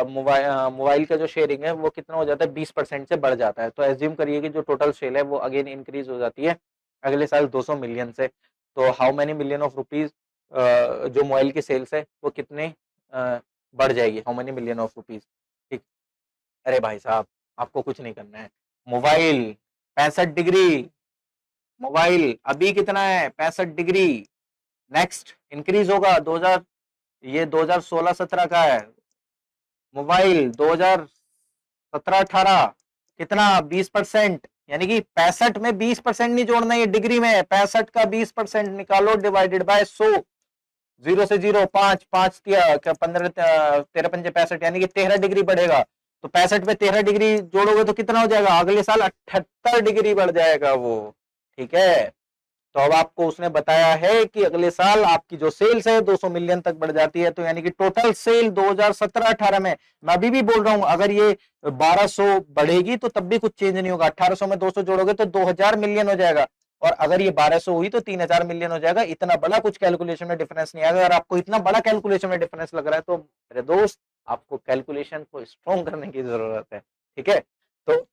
मोबाइल का जो शेयरिंग है वो कितना हो जाता है, 20% से बढ़ जाता है। तो एज्यूम करिए कि जो टोटल सेल है वो अगेन इंक्रीज हो जाती है अगले साल 200 मिलियन से। तो how many million of rupees जो मोबाइल की सेल्स है वो कितने बढ़ जाएगी, how many million of rupees, ठीक। अरे भाई साहब आपको कुछ नहीं करना है, मोबाइल 65 डिग्री, मोबाइल अभी कितना है 65 डिग्री, नेक्स्ट इंक्रीज होगा 2000, ये 2016-17 का है, मोबाइल 2017-18 कितना 20%, यानी कि 65 में 20% नहीं जोड़ना, ये डिग्री में है, 65 का 20% निकालो डिवाइडेड बाय 100, 0 से 0 5 5 15 13 पंजे 65, यानी कि 13 डिग्री बढ़ेगा। तो 65 पे 13 डिग्री जोड़ोगे तो कितना हो जाएगा, अगले साल 78 डिग्री बढ़ जाएगा वो, ठीक है। तो अब आपको उसने बताया है कि अगले साल आपकी जो सेल्स है 200 मिलियन तक बढ़ जाती है। तो यानी कि टोटल सेल 2017-18 में, मैं अभी भी बोल रहा हूं, अगर ये 1200 बढ़ेगी तो तब भी कुछ चेंज नहीं होगा, 1800 में 200 जोड़ोगे तो 2000 मिलियन हो जाएगा, और अगर ये 1200 हुई तो 3000 मिलियन हो जाएगा। इतना बड़ा कुछ कैलकुलेशन में डिफरेंस नहीं आएगा। अगर आपको इतना बड़ा कैलकुलेशन में डिफरेंस लग रहा है तो मेरे दोस्त आपको कैलकुलेशन को स्ट्रॉन्ग करने की जरूरत है, ठीक है। तो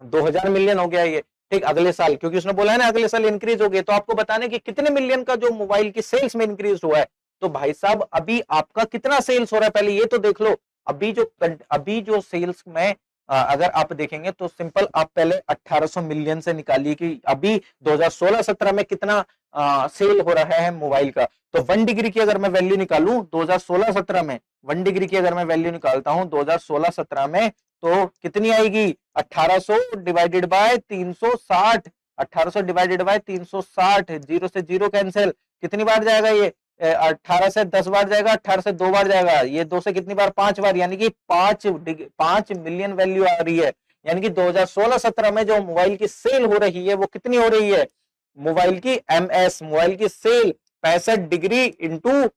2000 मिलियन हो गया ये, ठीक, अगले साल, क्योंकि उसने बोला है ना अगले साल इंक्रीज हो गए, तो आपको बताने कि कितने मिलियन का जो मोबाइल की सेल्स में इंक्रीज हुआ है। तो भाई साहब अभी आपका कितना सेल्स हो रहा है पहले ये तो देख लो। अभी जो सेल्स में अगर आप देखेंगे तो सिंपल आप पहले 1800 मिलियन से निकालिए कि अभी 2016-17 में कितना सेल हो रहा है मोबाइल का। तो 1 डिग्री की अगर मैं वैल्यू निकालूं 2016-17 में, 1 डिग्री की अगर मैं वैल्यू निकालता हूं 2016-17 में, तो कितनी आएगी 1800 डिवाइडेड बाय 360, 1800 डिवाइडेड बाय 360, 0 से 0 कैंसिल, कितनी बार जाएगा ये 18 से 10 बार जाएगा, 18 से 2 बार जाएगा, ये 2 से कितनी बार 5 बार, यानी कि 5 मिलियन वैल्यू आ रही है। यानी कि 2016-17 में जो मोबाइल की सेल हो रही है वो कितनी हो रही है, मोबाइल की एमएस, मोबाइल की सेल 65 डिग्री इंटू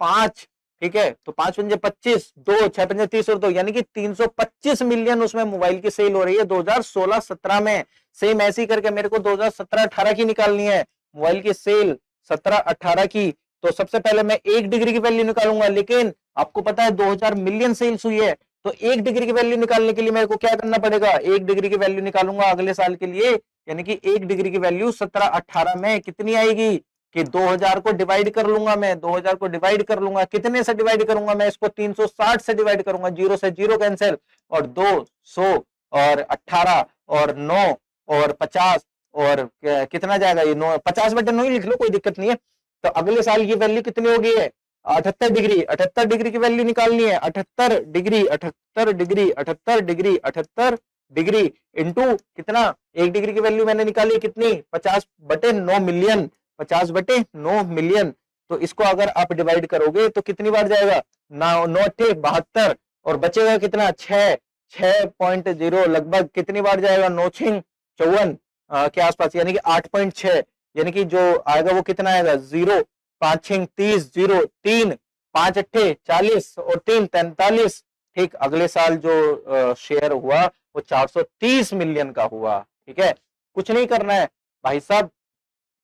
5, ठीक है। तो 5 पंजे 25, 2 6 पंजे 30 और 2, यानी कि 325 मिलियन उसमें मोबाइल की सेल हो रही है 2016-17 में। सेम ऐसी करके मेरे को 2017-18 की निकालनी है मोबाइल की सेल, 17-18 की। तो सबसे पहले मैं 1 डिग्री की वैल्यू निकालूंगा, लेकिन आपको पता है 2000 मिलियन सेल्स हुई है, तो 1 डिग्री की वैल्यू निकालने के लिए मेरे को क्या करना पड़ेगा, 1 डिग्री की वैल्यू निकालूंगा अगले साल के लिए, यानी कि 1 डिग्री की वैल्यू 17-18 में कितनी आएगी कि 2000 को डिवाइड कर लूंगा मैं, 2000 को डिवाइड कर लूंगा, कितने से डिवाइड करूंगा मैं इसको, 360 से डिवाइड करूंगा, 0 से 0 कैंसिल, और 200 और 18 और 9 और 50 और कितना जाएगा ये 9, 50/9 ही लिख लो, कोई दिक्कत नहीं है। तो अगले साल की वैल्यू कितनी होगी है 78 डिग्री, 78 डिग्री की वैल्यू निकालनी है, 78 degree 78 degree 78 degree 78 degree into कितना, 1 डिग्री की वैल्यू मैंने निकाली कितनी 50/9 मिलियन, 50/9 मिलियन। तो इसको अगर आप डिवाइड करोगे तो कितनी बार जाएगा, 9 72, और बचेगा कितना 6.0, लगभग कितनी बार जाएगा 9 6 54 के आसपास, यानी कि 8.6, यानी कि जो आएगा वो कितना आएगा 0 5 6 30, 0 3 5 8 40 और 3 43, ठीक। अगले साल जो शेयर हुआ वो 430 मिलियन का हुआ, ठीक है। कुछ नहीं करना है भाई साहब,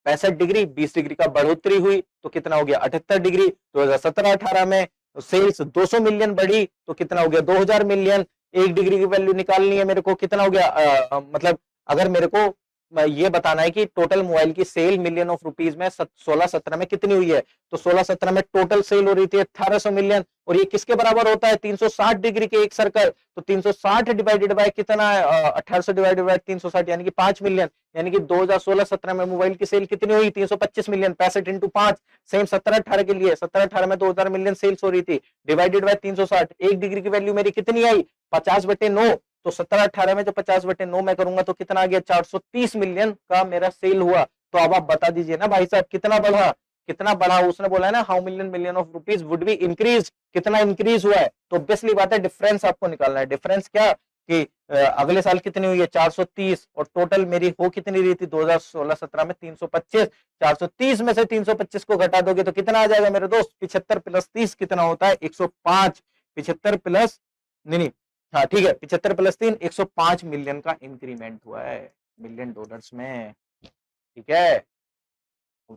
65 डिग्री 20 डिग्री का बढ़ोतरी हुई तो कितना हो गया 78 डिग्री। 2017-18 में सेल्स 200 मिलियन बढ़ी तो कितना हो गया 2000 मिलियन। 1 डिग्री की वैल्यू निकालनी है मेरे को, कितना हो गया मतलब अगर मेरे को ये बताना है कि टोटल मोबाइल की सेल मिलियन ऑफ रुपीज में 16-17 में कितनी हुई है। तो 16-17 में टोटल सेल हो रही थी 1800 मिलियन, और ये किसके बराबर होता है 360 डिग्री के एक सर्कल। तो 360 डिवाइडेड बाय कितना है 1800 डिवाइडेड बाय 360 यानी कि 5 मिलियन। यानी कि 2016-17 में मोबाइल की सेल कितनी हुई 325 मिलियन, 65 इंटू 5। सेम 17-18 के लिए, 17-18 में 2000 मिलियन सेल्स हो रही थी, डिवाइडेड बाय 360। एक डिग्री की वैल्यू मेरी कितनी आई 50/9। तो 17-18 में जो 50/9 में करूंगा तो कितना आ गया 430 मिलियन का मेरा सेल हुआ। तो अब आप बता दीजिए ना भाई साहब कितना बढ़ा, कितना बढ़ा। उसने बोला है ना how million of rupees would be increase, कितना इंक्रीज हुआ है। तो ऑब्वियसली बात है डिफरेंस आपको निकालना है। डिफरेंस क्या कि अगले साल कितनी हुई है 430, और टोटल मेरी हो कितनी रही थी 2016-17 में 325। 430 में से 325 को घटा दोगे तो कितना आ जाएगा मेरे दोस्त 75 प्लस 30 कितना होता है 105। 75 प्लस नहीं, हाँ ठीक है 75 प्लस 3 105 मिलियन का इंक्रीमेंट हुआ है मिलियन डॉलर्स में। ठीक है,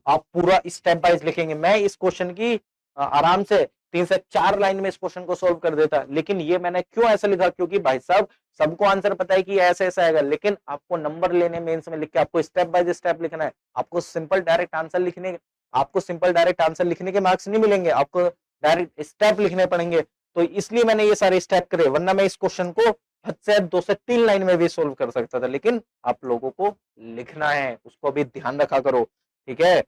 आप पूरा स्टेप वाइज लिखेंगे। मैं इस क्वेश्चन की आराम से 3 से 4 लाइन में इस क्वेश्चन को सोल्व कर देता, लेकिन ये मैंने क्यों ऐसा लिखा क्योंकि भाई साहब सबको आंसर पता है कि ऐसे ऐसा आएगा, लेकिन आपको नंबर लेने मेंस में लिख के आपको स्टेप बाय स्टेप लिखना है। आपको सिंपल डायरेक्ट आंसर लिखने के मार्क्स नहीं मिलेंगे, आपको डायरेक्ट स्टेप लिखने पड़ेंगे। तो इसलिए मैंने ये सारे स्टेप करे, वरना मैं इस क्वेश्चन को हद से 2 से 3 लाइन में भी सोल्व कर सकता था, लेकिन आप लोगों को लिखना है, उसको भी ध्यान रखा करो। ठीक है,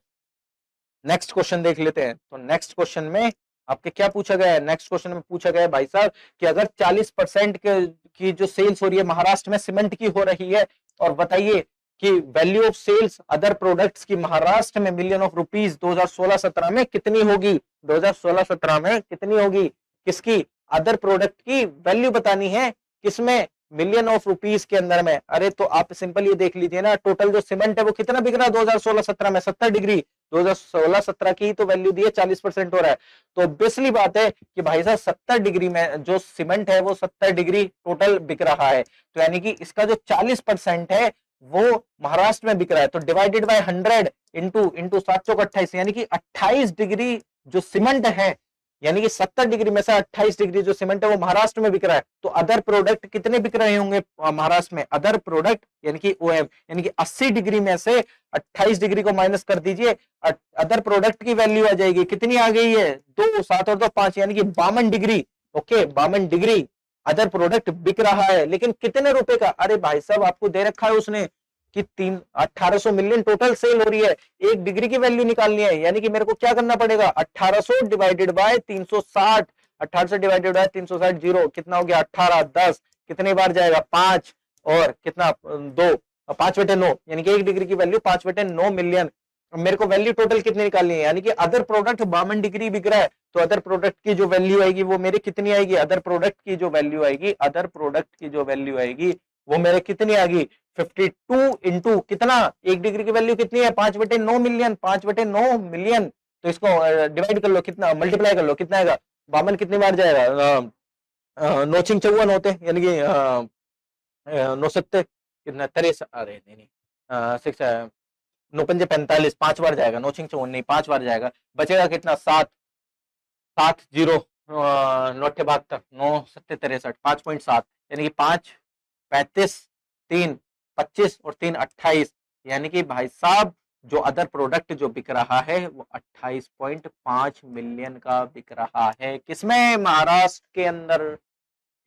नेक्स्ट क्वेश्चन देख लेते हैं। तो नेक्स्ट क्वेश्चन में आपके क्या पूछा गया है, नेक्स्ट क्वेश्चन में पूछा गया है भाई साहब कि अगर 40% की जो सेल्स हो रही है महाराष्ट्र में सीमेंट की हो रही है, और बताइए कि value of sales other products की महाराष्ट्र में मिलियन ऑफ रुपीज 2016-17 में कितनी होगी। 2016-17 में कितनी होगी, किसकी, अदर प्रोडक्ट की वैल्यू बतानी है, किसमें, मिलियन ऑफ रुपीज के अंदर में। अरे तो आप सिंपल ये देख लीजिए ना, टोटल जो सीमेंट है वो कितना बिक रहा है 2016-17 में 70 डिग्री। 2016-17 की तो वैल्यू दी है 40% हो रहा है। तो ऑब्वियसली बात है कि भाई साहब 70 डिग्री में जो सीमेंट है वो 70 डिग्री टोटल बिक रहा है। तो यानी कि इसका जो 40% है वो महाराष्ट्र में बिक रहा है। तो डिवाइडेड बाय 100 इंटू 728 यानी कि 28 डिग्री जो सीमेंट है, यानी कि 70 डिग्री में से 28 डिग्री जो सीमेंट है वो महाराष्ट्र में बिक रहा है। तो अदर प्रोडक्ट कितने बिक रहे होंगे महाराष्ट्र में, अदर प्रोडक्ट यानी कि ओएम, यानी कि 80 डिग्री में से 28 डिग्री को माइनस कर दीजिए, अदर प्रोडक्ट की वैल्यू आ जाएगी, कितनी आ गई है 2, 7 और 2 5 यानी कि 52 degree. Okay 52 degree other product बिक रहा है, लेकिन कितने रुपए का। अरे भाई साहब आपको दे रखा है उसने कि 1800 मिलियन टोटल सेल हो रही है, 1 डिग्री की वैल्यू निकालनी है, यानी कि मेरे को क्या करना पड़ेगा 1800 divided by 360। 1800 divided by 360 zero कितना हो गया 18, 10 कितने बार जाएगा 5 और कितना 2, 5/9 यानी कि 1 डिग्री की वैल्यू 5/9 मिलियन। मेरे को वैल्यू टोटल कितनी निकालनी है, यानी कि अदर प्रोडक्ट 52 डिग्री बिक रहा है, तो अदर प्रोडक्ट की जो वैल्यू आएगी वो मेरी कितनी आएगी, अदर प्रोडक्ट की जो वैल्यू आएगी, अदर प्रोडक्ट की जो वैल्यू आएगी वो मेरे कितनी आ गई 52 इंटू कितना, 1 डिग्री की वैल्यू कितनी है 5/9 मिलियन, 5/9 मिलियन। तो इसको डिवाइड कर लो, कितना मल्टीप्लाई कर लो, कितना आएगा 52 कितनी बार जाएगा 9 छिंग 54 होते यानी कि 9 सत्ते कितना 63, अरे नहीं 6 9 पंजे 45, 5 बार जाएगा, 9 छिंग 54 नहीं 5 बार जाएगा, बचेगा कितना 7, 7 जीरो 9 72, 9 सत्ते 63, 5.7 यानी कि 5 35, 3 25 और 3 28, यानी कि भाई साहब जो अदर प्रोडक्ट जो बिक रहा है वो 28.5 मिलियन का बिक रहा है, किसमें, महाराष्ट्र के अंदर।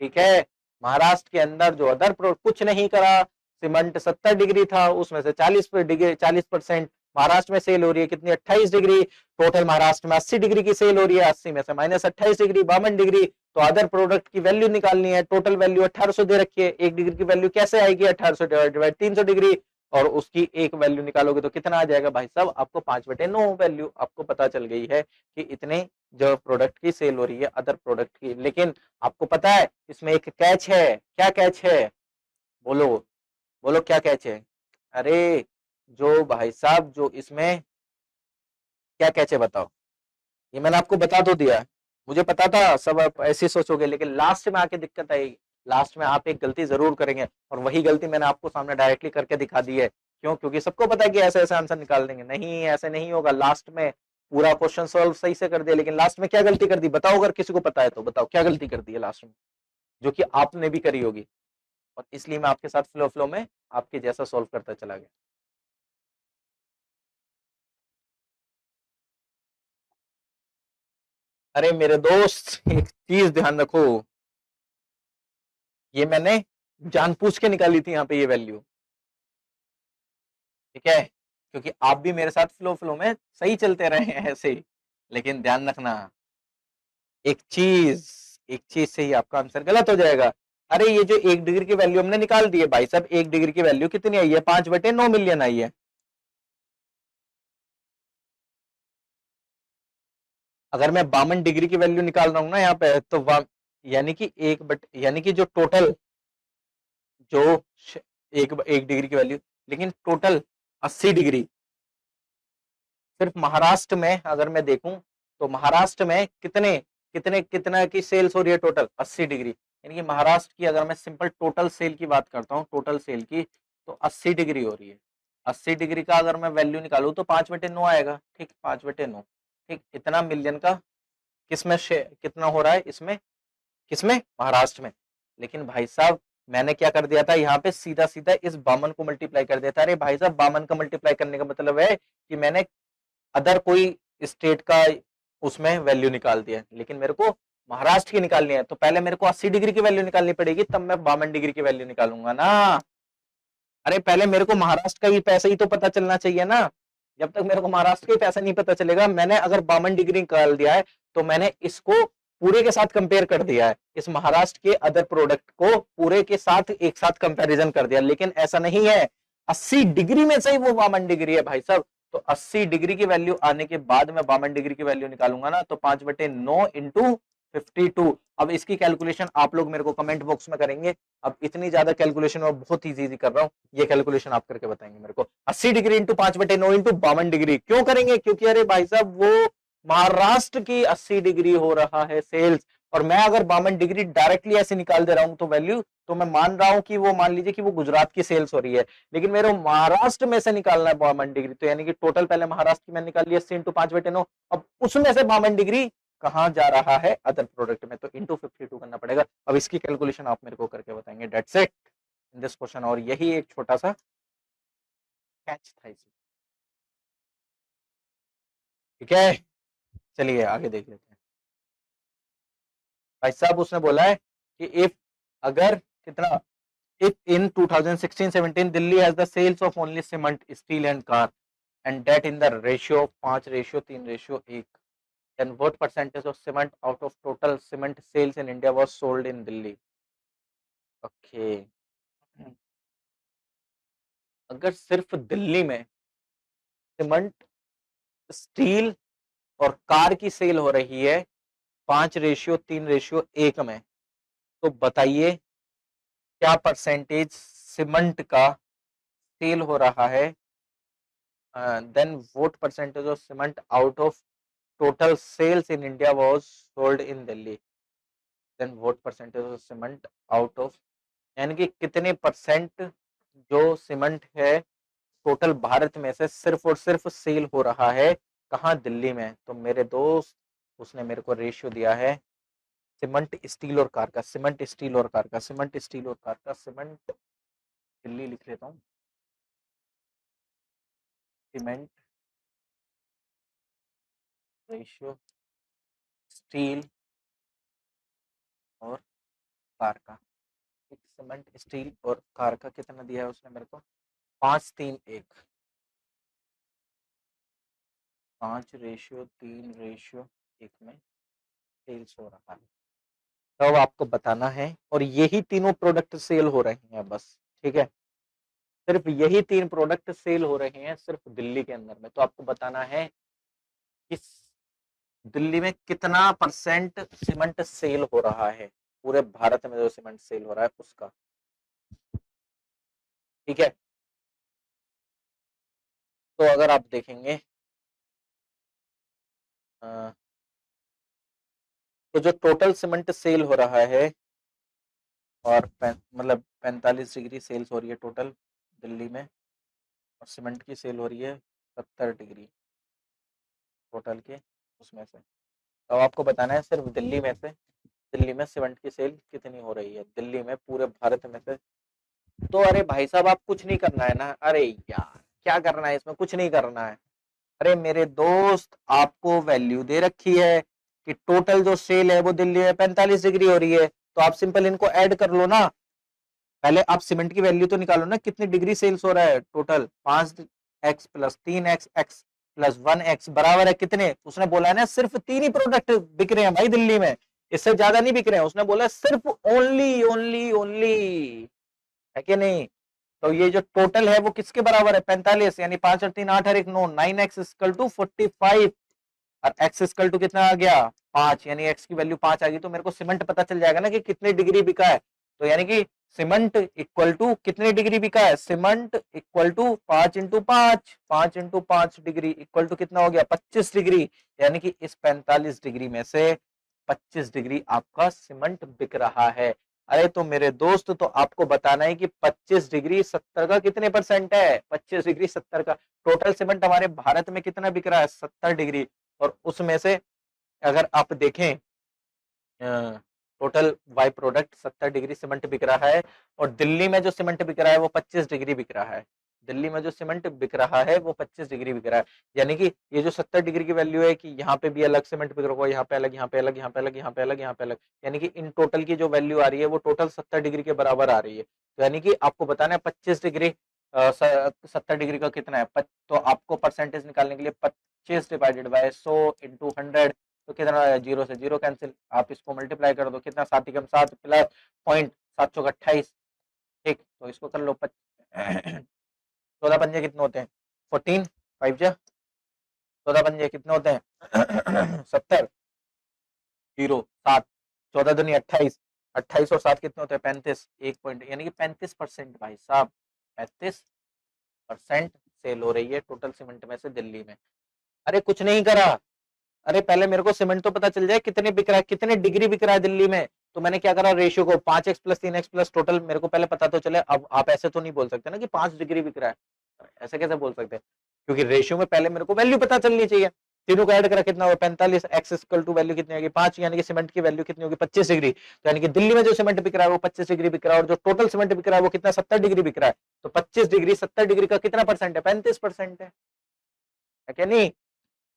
ठीक है, महाराष्ट्र के अंदर जो अदर प्रोडक्ट कुछ नहीं करा, सीमेंट 70 डिग्री था उसमें से 40% महाराष्ट्र में सेल हो रही है, कितनी 28 डिग्री। टोटल महाराष्ट्र में 80 डिग्री की सेल हो रही है, 80 में से माइनस 28 डिग्री 52 डिग्री। तो अदर प्रोडक्ट की वैल्यू निकालनी है, टोटल वैल्यू 1800 दे रखी है, 1 डिग्री की वैल्यू कैसे आएगी 1800 डिवाइड बाय 300 डिग्री, और उसकी एक वैल्यू निकालोगे तो कितना आ जाएगा भाई साहब, आपको 5/9 वैल्यू आपको पता चल गई है कि इतने जो प्रोडक्ट की सेल हो रही है अदर प्रोडक्ट की। लेकिन आपको पता है इसमें एक कैच है, क्या कैच है, बोलो बोलो क्या कैच है। अरे जो भाई साहब जो इसमें क्या कैच है बताओ, ये मैंने आपको बता तो दिया, मुझे पता था सब आप ऐसे सोचोगे, लेकिन लास्ट में आके दिक्कत आएगी, लास्ट में आप एक गलती जरूर करेंगे, और वही गलती मैंने आपको सामने डायरेक्टली करके दिखा दी है। क्यों, क्योंकि सबको पता है कि ऐसे ऐसे आंसर निकाल देंगे, नहीं ऐसे नहीं होगा। लास्ट में पूरा क्वेश्चन सॉल्व सही से कर दिया, लेकिन लास्ट में क्या गलती कर दी बताओ, अगर किसी को पता है तो बताओ क्या गलती कर दी है लास्ट में, जो कि आपने भी करी होगी, और इसलिए मैं आपके साथ फ्लो फ्लो में आपके जैसा सॉल्व करता चला गया। अरे मेरे दोस्त एक चीज ध्यान रखो, ये मैंने जानबूझ के निकाली थी यहाँ पे ये वैल्यू, ठीक है, क्योंकि आप भी मेरे साथ फ्लो फ्लो में सही चलते रहे हैं ऐसे ही। लेकिन ध्यान रखना एक चीज, एक चीज से ही आपका आंसर गलत हो जाएगा। अरे ये जो 1 डिग्री की वैल्यू हमने निकाल दी है भाई साहब, 1 डिग्री की वैल्यू कितनी आई है, 5/9 मिलियन आई है। अगर मैं 52 डिग्री की वैल्यू निकाल रहा हूं ना यहाँ पे, तो यानी कि यानी कि जो टोटल, जो 1 डिग्री की वैल्यू, लेकिन टोटल 80 डिग्री, सिर्फ महाराष्ट्र में अगर मैं देखूं तो महाराष्ट्र में कितने कितने कितना की सेल्स हो रही है टोटल 80 डिग्री, यानी कि महाराष्ट्र की अगर मैं सिंपल टोटल सेल की बात करता हूं, टोटल सेल की, तो 80 डिग्री हो रही है। 80 डिग्री का अगर मैं वैल्यू निकालू तो 5/9 आएगा, ठीक, 5/9, ठीक, इतना मिलियन का किसमें कितना हो रहा है इसमें, किसमें, महाराष्ट्र में। लेकिन भाई साहब मैंने क्या कर दिया था यहाँ पे, सीधा सीधा इस 52 को मल्टीप्लाई कर दिया था। अरे भाई साहब 52 का मल्टीप्लाई करने का मतलब है कि मैंने अदर कोई स्टेट का उसमें वैल्यू निकाल दिया, लेकिन मेरे को महाराष्ट्र की निकालनी है, तो पहले मेरे को 80 डिग्री की वैल्यू निकालनी पड़ेगी, तब मैं 52 डिग्री की वैल्यू निकालूंगा ना। अरे पहले मेरे को महाराष्ट्र का भी पैसा ही तो पता चलना चाहिए ना। जब तक मेरे को महाराष्ट्र का ही पैसा नहीं पता चलेगा, मैंने अगर 52 डिग्री निकाल दिया है तो मैंने इसको पूरे के साथ कंपेयर कर दिया है, इस महाराष्ट्र के अदर प्रोडक्ट को पूरे के साथ एक साथ कंपैरिजन कर दिया। लेकिन ऐसा नहीं है, 80 डिग्री में से ही वो 52 डिग्री है भाई साहब। तो 80 डिग्री की वैल्यू आने के बाद मैं 52 डिग्री की वैल्यू निकालूंगा ना, तो 5/9 इंटू 52। अब इसकी कैलकुलेशन आप लोग मेरे को कमेंट बॉक्स में करेंगे। अब इतनी ज्यादा कैलकुलेशन मैं बहुत इजी कर रहा हूँ, ये कैलकुलेशन आप करके बताएंगे मेरे को। 80 डिग्री इंटू 5/9 इंटू 52 डिग्री क्यों करेंगे, क्योंकि अरे भाई साहब वो महाराष्ट्र की 80 डिग्री हो रहा है सेल्स, और मैं अगर 52 डिग्री डायरेक्टली ऐसे निकाल दे रहा हूं तो वैल्यू, तो मैं मान रहा हूं कि वो, मान लीजिए कि वो गुजरात की सेल्स हो रही है, लेकिन मेरे महाराष्ट्र में से निकालना है 52 डिग्री, तो यानी कि टोटल पहले महाराष्ट्र की मैंने निकाल लिया 80 इंटू 5/9, अब उसमें से 52 डिग्री कहां जा रहा है, अदर प्रोडक्ट में, तो इंटू 52 करना पड़ेगा। अब इसकी कैलकुलेशन आप मेरे को करके बताएंगे, that's it in this question. और यही एक छोटा सा कैच था इसमें, ठीक है, चलिए आगे देख लेते हैं। भाई साहब उसने बोला है कि इफ, अगर कितना, if in 2016-17 Delhi has the sales of only cement, steel and car, and that in the ratio of 5:3:1, then what percentage of cement out of total cement sales in India was sold in Delhi? Okay. अगर सिर्फ दिल्ली में cement, steel और car की cell हो रही है 5:3:1 में, तो बताइए क्या परसेंटेज सीमेंट का सेल हो रहा है, then what percentage of cement out of total sales in India was sold in Delhi? Then what percentage of cement out of, यानी कि कितने परसेंट जो सीमेंट है टोटल भारत में से सिर्फ और सिर्फ सेल हो रहा है कहाँ, दिल्ली में। तो मेरे दोस्त उसने मेरे को रेशियो दिया है सीमेंट, स्टील और कार का, सीमेंट, स्टील और कार का, सीमेंट, स्टील और कार का, सीमेंट, दिल्ली लिख लेता हूँ, सीमेंट रेशियो, स्टील और कार का, सीमेंट, स्टील और कार का कितना दिया है उसने मेरे को, 5:3:1, 5:3:1 में सेल्स हो रहा है। तब आपको बताना है, और यही तीनों प्रोडक्ट सेल हो रहे हैं बस, ठीक है, सिर्फ यही 3 प्रोडक्ट सेल हो रहे हैं सिर्फ दिल्ली के अंदर में। तो आपको बताना है कि दिल्ली में कितना परसेंट सीमेंट सेल हो रहा है, पूरे भारत में जो सीमेंट सेल हो रहा है उसका, ठीक है। तो अगर आप देखेंगे तो जो टोटल सीमेंट सेल हो रहा है, और मतलब 45 डिग्री सेल्स हो रही है टोटल दिल्ली में, और सीमेंट की सेल हो रही है 70 डिग्री टोटल के उसमें से। तो आपको बताना है सिर्फ दिल्ली में से, दिल्ली में सीमेंट की सेल कितनी हो रही है दिल्ली में, पूरे भारत में से। तो अरे भाई साहब आप कुछ नहीं करना है ना, अरे यार क्या करना है इसमें, कुछ नहीं करना है। अरे मेरे दोस्त आपको वैल्यू दे रखी है कि टोटल जो सेल है वो दिल्ली में 45 डिग्री हो रही है, तो आप सिंपल इनको ऐड कर लो ना। पहले आप सीमेंट की वैल्यू तो निकालो ना, कितनी डिग्री सेल्स हो रहा है total, 5x plus 3x x plus 1x बराबर है कितने, उसने बोला है ना सिर्फ 3 ही प्रोडक्ट बिक रहे हैं भाई दिल्ली में, इससे ज्यादा नहीं बिक रहे हैं, उसने बोला सिर्फ ओनली ओनली ओनली, है कि नहीं। तो ये जो टोटल है वो किसके बराबर है, 45, यानी 5 और 3 8 और 1 9, 9x इक्वल टू 45 और x इक्वल टू कितना आ गया 5, यानी x की वैल्यू 5 आ गई, तो मेरे को सीमेंट पता चल जाएगा ना कि कितनी डिग्री बिका है। तो यानी कि सीमेंट इक्वल टू कितनी डिग्री बिका है, cement equal to 5 into 5, 5 into 5 degree equal to कितना हो गया 25 डिग्री, यानी कि इस 45 डिग्री में से 25 डिग्री आपका सीमेंट बिक रहा है। अरे तो मेरे दोस्त, तो आपको बताना है कि 25 डिग्री 70 का कितने परसेंट है, 25 डिग्री 70 का, टोटल सीमेंट हमारे भारत में कितना बिक रहा है 70 डिग्री, और उसमें से अगर आप देखें total Y product 70 degree cement बिक रहा है, और दिल्ली में जो सीमेंट बिक रहा है वो 25 डिग्री बिक रहा है, दिल्ली में जो सीमेंट बिक रहा है वो 25 डिग्री बिक रहा है, यानी कि ये जो 70 डिग्री की वैल्यू है कि यहाँ पे भी अलग सीमेंट बिक रहा होगा, यहाँ पे अलग, यहाँ पे अलग, यहाँ पे अलग, यहाँ पे अलग, यहाँ पे अलग, यानी कि इन टोटल की जो वैल्यू आ रही है वो टोटल 70 डिग्री के बराबर आ रही है। तो यानी कि आपको बताना है 25 डिग्री 70 डिग्री का कितना है, तो आपको परसेंटेज निकालने के लिए 25 डिवाइडेड बाय 100 इंटू 100, तो कितना आया, 0 से 0 कैंसिल, आप इसको मल्टीप्लाई कर दो, कितना 7 कम 7 प्लस पॉइंट 7 चौक 28, ठीक, तो इसको कर लो 14 पंजे कितने होते हैं 14, 5 जा 14 पंजे कितने होते हैं 70, 0 7, 14 दुनी 28, 28 और 7 कितने होते हैं 35, एक पॉइंट, यानी कि 35% भाई साहब, 35% सेल हो रही है टोटल सीमेंट में से दिल्ली में। अरे कुछ नहीं करा, अरे पहले मेरे को सीमेंट तो पता चल जाए कितने बिक रहा है, कितने डिग्री बिक रहा है दिल्ली में, तो मैंने क्या करा, रेशियो को 5x plus 3x plus total मेरे को पहले पता तो चले। अब आप ऐसे तो नहीं बोल सकते ना कि 5 डिग्री बिक रहा है, ऐसे कैसे बोल सकते हैं, क्योंकि रेशियो में पहले मेरे को वैल्यू पता चलनी चाहिए, तीनों को ऐड करा कितना होगा 45, एक्स इक्वल टू वैल्यू कितनी होगी 5, यानी कि सीमेंट की वैल्यू कितनी होगी 25 डिग्री, तो यानी कि दिल्ली में जो सीमेंट बिक रहा है वो 25 डिग्री बिक रहा है, और जो टोटल सीमेंट बिक रहा है वो कितना 70 डिग्री बिक रहा है, तो 25 डिग्री 70 डिग्री का कितना परसेंट है 35% है क्या नहीं।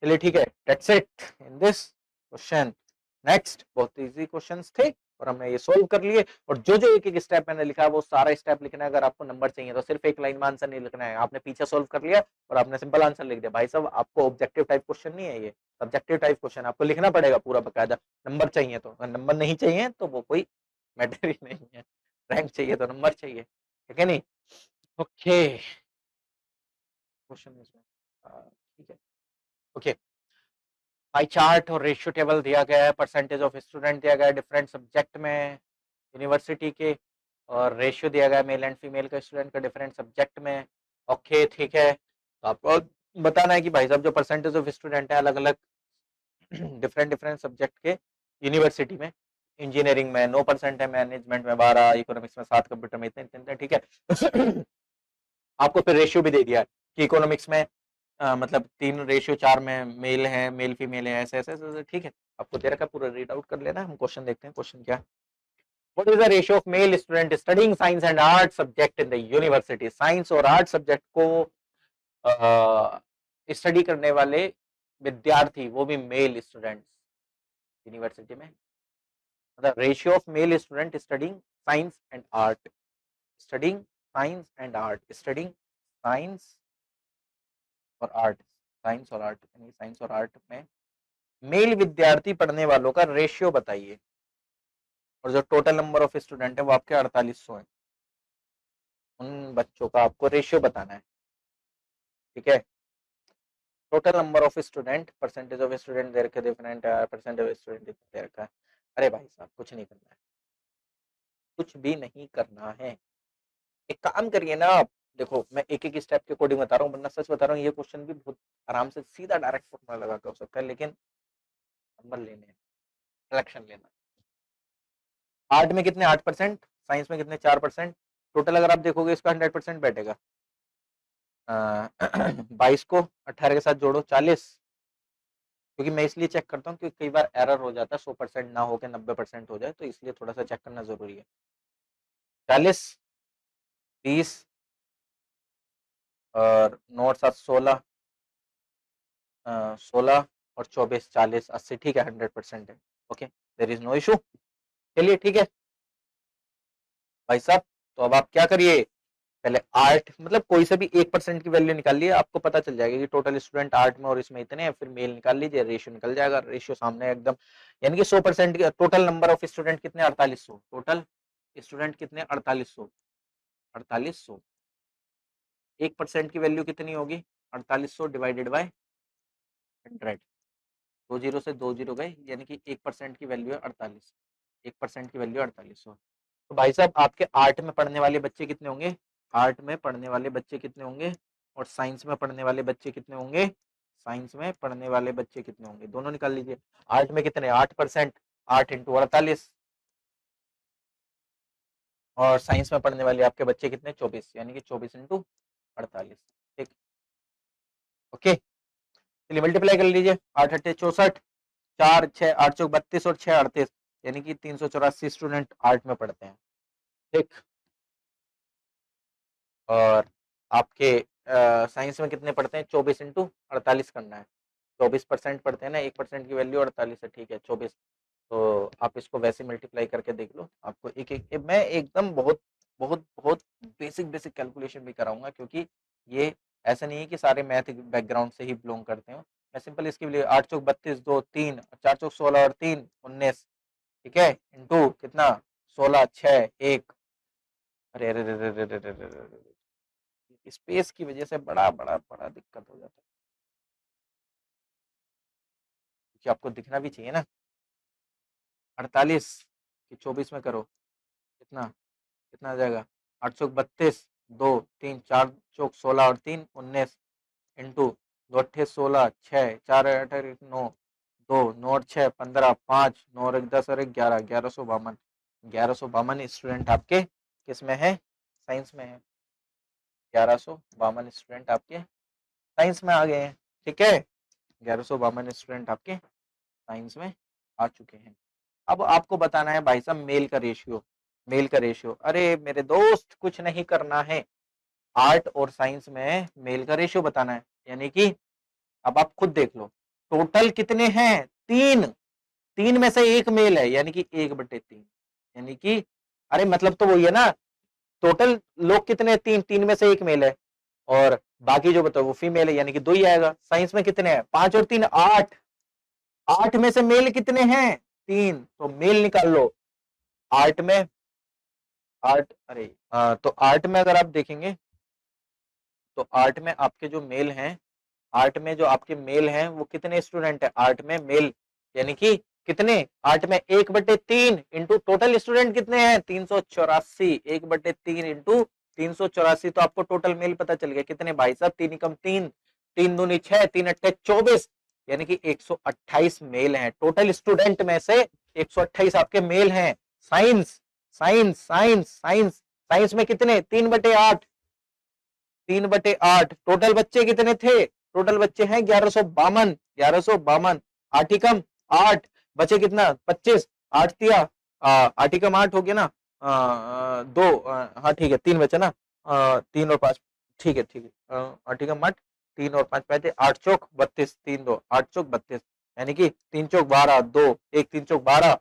चलिए ठीक है, that's it in this question. Next, बहुत इजी क्वेश्चंस थे और हमने ये सोल्व कर लिए, और जो जो एक एक स्टेप मैंने लिखा है वो सारा स्टेप लिखना है, अगर आपको नंबर चाहिए तो सिर्फ एक लाइन में आंसर नहीं लिखना है, आपने पीछे सोल्व कर लिया और आपने सिंपल आंसर लिख दिया, भाई साहब आपको ऑब्जेक्टिव टाइप क्वेश्चन नहीं है ये, सब्जेक्टिव टाइप क्वेश्चन, आपको लिखना पड़ेगा पूरा बकायदा, नंबर चाहिए तो, अगर नंबर नहीं चाहिए तो वो कोई मैटर ही नहीं है, रैंक चाहिए तो नंबर चाहिए, ठीक है नहीं। ओके, क्वेश्चन ठीक है, ओके, पाई चार्ट और रेशियो टेबल दिया गया है, परसेंटेज ऑफ स्टूडेंट दिया गया है डिफरेंट सब्जेक्ट में यूनिवर्सिटी के, और रेशियो दिया गया है मेल एंड फीमेल का स्टूडेंट का डिफरेंट सब्जेक्ट में। ओके ठीक है, तो आपको बताना है कि भाई साहब जो परसेंटेज ऑफ स्टूडेंट है अलग अलग डिफरेंट डिफरेंट सब्जेक्ट के यूनिवर्सिटी में, इंजीनियरिंग में 9% है, मैनेजमेंट में 12, इकोनॉमिक्स में 7, कंप्यूटर में इतने इतने, ठीक है आपको फिर रेशियो भी दे दिया है कि इकोनॉमिक्स में मतलब 3 रेशियो 4 में मेल है, मेल फीमेल है, ऐसे ऐसे ऐसे, ठीक है आपको दे रखा, पूरा रीड आउट कर लेना। हम क्वेश्चन देखते हैं, क्वेश्चन क्या है, what is the ratio of male student studying science and art subject in the university, science और आर्ट सब्जेक्ट को स्टडी करने वाले विद्यार्थी, वो भी मेल स्टूडेंट्स यूनिवर्सिटी में, मतलब ratio of male student studying science and art, studying science and art, studying science और आर्ट, साइंस और आर्ट, यानी साइंस और आर्ट में मेल विद्यार्थी पढ़ने वालों का रेशियो बताइए, और जो टोटल नंबर ऑफ स्टूडेंट है वो आपके 4800 है, उन बच्चों का आपको रेशियो बताना है, ठीक है। Total number of student, percentage of student दे रखे, डिफरेंट परसेंटेज ऑफ स्टूडेंट दे रखा है। अरे भाई साहब कुछ नहीं करना है, कुछ भी नहीं करना है, एक काम करिए ना आप, देखो मैं एक एक स्टेप के अकॉर्डिंग बता रहा हूँ, वरना सच बता रहा हूँ ये क्वेश्चन भी बहुत आराम से सीधा डायरेक्ट फॉर्मूला लगा के हो सकता है, लेकिन नंबर लेने हैं, सिलेक्शन लेना। आर्ट में कितने 8%, साइंस में कितने 4%, टोटल अगर आप देखोगे इसका 100% बैठेगा, 22 को 18 के साथ जोड़ो 40, क्योंकि मैं इसलिए चेक करता हूँ क्योंकि कई बार एरर हो जाता है, 100% ना हो के 90% हो जाए, तो इसलिए थोड़ा सा चेक करना जरूरी है। 40, 30 और 9 और 7 16, 16 और 24 40 80 ठीक है 100% है। Okay there is no issue. चलिए ठीक है भाई साहब, तो अब आप क्या करिए, पहले आर्ट मतलब कोई से भी 1% की वैल्यू निकाल लिए, आपको पता चल जाएगा कि टोटल स्टूडेंट आर्ट में और इसमें इतने हैं, फिर मेल निकाल लीजिए, रेशियो निकल जाएगा, रेशियो सामने एकदम, यानी कि 100% टोटल नंबर ऑफ स्टूडेंट कितने 4800, टोटल स्टूडेंट कितने 4800, 4800 1% की वैल्यू कितनी होगी 4800 डिवाइडेड बाय 100, 2 जीरो से 2 जीरो गए, यानी कि 1% की वैल्यू है 48, 1% की वैल्यू 4800। तो भाई साहब आपके आर्ट में पढ़ने वाले बच्चे कितने होंगे, आर्ट में पढ़ने वाले बच्चे कितने होंगे और साइंस में पढ़ने वाले बच्चे कितने होंगे, साइंस में पढ़ने वाले बच्चे कितने होंगे, दोनों निकाल लीजिए। आर्ट में कितने 8%, 8 × 48, और साइंस में पढ़ने वाले आपके बच्चे कितने 24, यानी कि 24 × 48। ठीक ओके, चलिए मल्टीप्लाई कर लीजिए, 8 8 64, 4 6 8 चौक 32 और 6 38, यानी कि 384 स्टूडेंट आर्ट में पढ़ते हैं। ठीक, और आपके साइंस में कितने पढ़ते हैं 24 × 48 करना है, 24% पढ़ते हैं ना, 1% की वैल्यू 48 है, ठीक है 24, तो आप इसको वैसे मल्टीप्लाई करके देख लो, आपको एक एक मैं एकदम बहुत बहुत बहुत बेसिक बेसिक कैलकुलेशन भी कराऊंगा, क्योंकि ये ऐसा नहीं है कि सारे मैथ बैकग्राउंड से ही बिलोंग करते हो, मैं सिंपल इसके लिए 8 चौक 32 2 3 4 चौक 16 और 3 19, ठीक है इंटू कितना 16 6 1, अरे अरे अरे अरे अरे अरे स्पेस की वजह से बड़ा बड़ा बड़ा दिक्कत हो जाता है, क्योंकि आपको दिखना भी चाहिए ना, 48 कि 24 में करो, कितना कितना आ जाएगा 8 चौक 32 2 3 4 चौक 16 और 3 19 इंटू 2 अट्ठे 16 6 4 8 9 2 9 और 6 15 5 9 और 1 10 और 1 11 1152, 1152 स्टूडेंट आपके किस में है, साइंस में है, 1152 स्टूडेंट आपके साइंस में आ गए हैं। ठीक है 1152 स्टूडेंट आपके साइंस में आ चुके हैं। अब आपको बताना है भाई साहब मेल का रेशियो, मेल का रेशियो, अरे मेरे दोस्त कुछ नहीं करना है, आर्ट और साइंस में मेल का रेशियो बताना है, यानी कि अब आप खुद देख लो टोटल कितने हैं, तीन, तीन में से एक मेल है, यानी कि 1/3, यानी कि अरे मतलब तो वही है ना, टोटल लोग कितने, तीन, तीन में से एक मेल है, और बाकी जो बताओ वो फीमेल है, यानी कि 2 ही आएगा। साइंस में कितने हैं 5 और 3 8, 8 में से मेल कितने हैं 3, तो मेल निकाल लो आर्ट में, आर्ट अरे तो आर्ट में अगर आप देखेंगे तो आर्ट में आपके जो मेल हैं, आर्ट में जो आपके मेल हैं वो कितने स्टूडेंट है आर्ट में मेल, यानी कि कितने आर्ट में 1/3 इंटू टोटल स्टूडेंट कितने हैं 384, 1/3 इंटू 384, तो आपको टोटल मेल पता चल गया कितने भाई साहब, 3 × 3 3 दूनी 6 3 अट्ठे 24, यानी कि 128 मेल हैं टोटल स्टूडेंट में से, 128 आपके मेल हैं। Science science science science science में कितने 3/8, 3/8, टोटल बच्चे कितने थे, टोटल बच्चे हैं 1152, 1152, आठिकम 8, बचे कितना 25, 8 दिया, आठिकम 8 हो गया ना, दो, हाँ ठीक है 3 बचे ना, 3 और 5, ठीक है ठीक है, आठिकम 8, 3 और 5 पैसे 8 चौक 32, 3 2 8 चौक 32, यानी कि 3 चौक 12 2 1 3 चौक 12,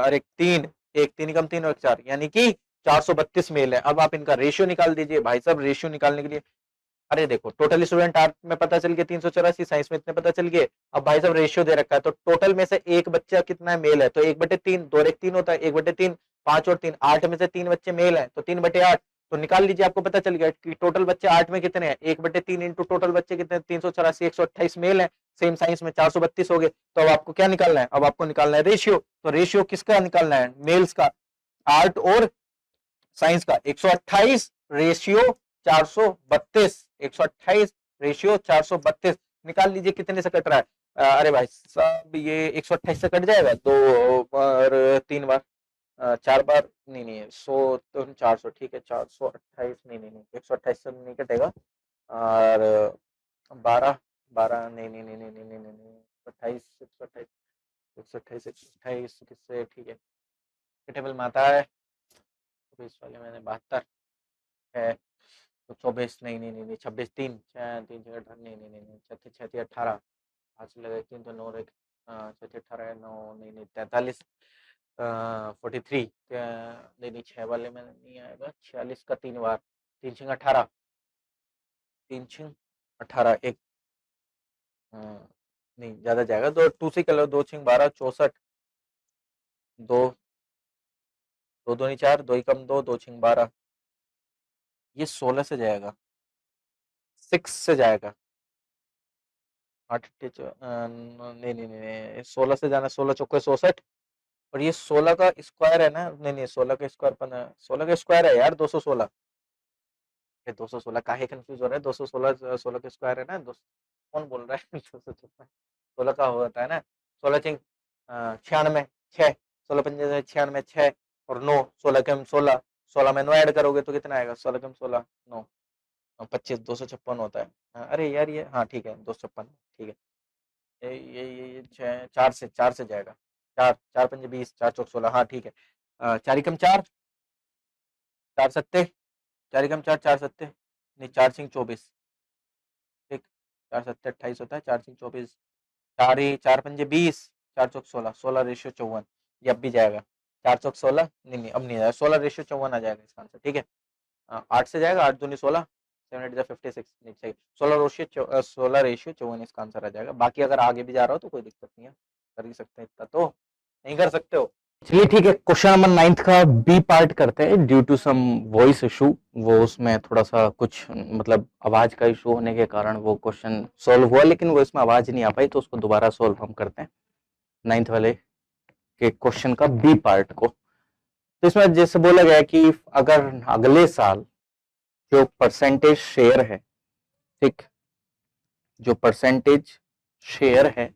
और एक 3, एक 3 कम 3 और 4, यानी कि 432 मेल है। अब आप इनका रेशियो निकाल दीजिए भाई साहब, रेशियो निकालने के लिए अरे देखो टोटल स्टूडेंट आर्ट में पता चल गया 384, साइंस में इतने पता चल गए, अब भाई साहब रेशियो दे रखा है, तो टोटल में से एक बच्चा कितना है मेल है, तो 1/3, 2 और 1 3 होता है, 1/3 5 और 3 8 में से 3 बच्चे मेल है, तो 3/8, तो निकाल लीजिए, आपको पता चल गया कि टोटल बच्चे 8 में कितने हैं, 1/3 इंटू टोटल बच्चे कितने 384, 128 मेल है, सेम साइंस में 432 हो गए, तो अब आपको क्या निकालना है, अब आपको निकालना है रेशियो, तो रेशियो किसका निकालना है, मेल्स का, आर्ट और साइंस का, 128 रेशियो 432, 128 रेशियो 432, निकाल लीजिए कितने से कट रहा है, अरे भाई साहब ये 128 से कट जाएगा, 2 बार 3 बार, 4 बार, नहीं नहीं 100 तो 400, ठीक है 428, नहीं नहीं नहीं 128 से नहीं कटेगा, और 12 12 नहीं नहीं नहीं नहीं नहीं नहीं नहीं नहीं 28 128 128 128 किससे, ठीक है टेबल में आता है, तो इस वाले मैंने 72 है, तो 24 नहीं नहीं नहीं नहीं 26 3 6 3 6 18 नहीं नहीं नहीं नहीं 36 36 18 5 लगे 3 तो 9 रहे, 18 9 नहीं नहीं 43 43 नहीं नहीं 6 वाले में नहीं आएगा, 46 का 3 बार, 3 6 18, 3 6 18 एक नहीं ज्यादा जाएगा, दो 2 से कर लो, 2 6 12 64, 2 2 2 नहीं 4, 2 कम 2 2 6 12, ये 16 से जाएगा, 6 से जाएगा, 8 नहीं नहीं नहीं 16 से जाना, 16 चौके 64, और ये 16 का स्क्वायर है ना, नहीं नहीं 16 का स्क्वायर 16 का स्क्वायर है यार 216, 216 काहे कंफ्यूज हो रहा है, 216 16 का स्क्वायर है ना, कौन बोल रहा है 256 16 का होता है ना, 16 चिंग 96 6, 16 पंजे 96 6 और 9, 16 के हम 16, 16 में 9 ऐड करोगे तो कितना आएगा, 16 के हम 16 9 25 256 होता है। अरे यार ये हाँ ठीक है 256, ठीक है, ये 4 से जाएगा, 4 4 पंजे 20, 4 चौक 16, हाँ ठीक है, 4 कम 4 4 सत्ते, 4 कम 4 4 सत्ते नहीं 4 सिंह 24, ठीक, 4 सत्ते 28 होता है, 4 सिंह 24, 4 पंजे 20, 4 चौक 16, 16 रेशियो 54, ये अब भी जाएगा, 4 चौक 16 नहीं नहीं अब नहीं जाएगा, 16 रेशियो 54 आ जाएगा इसका आंसर, ठीक है, 8 से जाएगा, 8 दूनी 16, 7 8 56 नहीं सही, 16 रेशियो 54 इसका आंसर आ जाएगा। बाकी अगर आगे भी जा रहा हो तो कोई दिक्कत नहीं है, कर ही सकते हैं, इतना तो नहीं कर सकते हो। चलिए ठीक है, क्वेश्चन नंबर 9 का बी पार्ट करते हैं। Due to some voice issue, वो उसमें थोड़ा सा कुछ मतलब आवाज का इशू होने के कारण वो क्वेश्चन सॉल्व हुआ, लेकिन वो इसमें आवाज नहीं आ पाई, तो उसको दोबारा सॉल्व हम करते हैं 9th वाले के क्वेश्चन का बी पार्ट को। तो इसमें जैसे बोला गया कि अगर अगले साल जो परसेंटेज शेयर है, ठीक, जो परसेंटेज शेयर है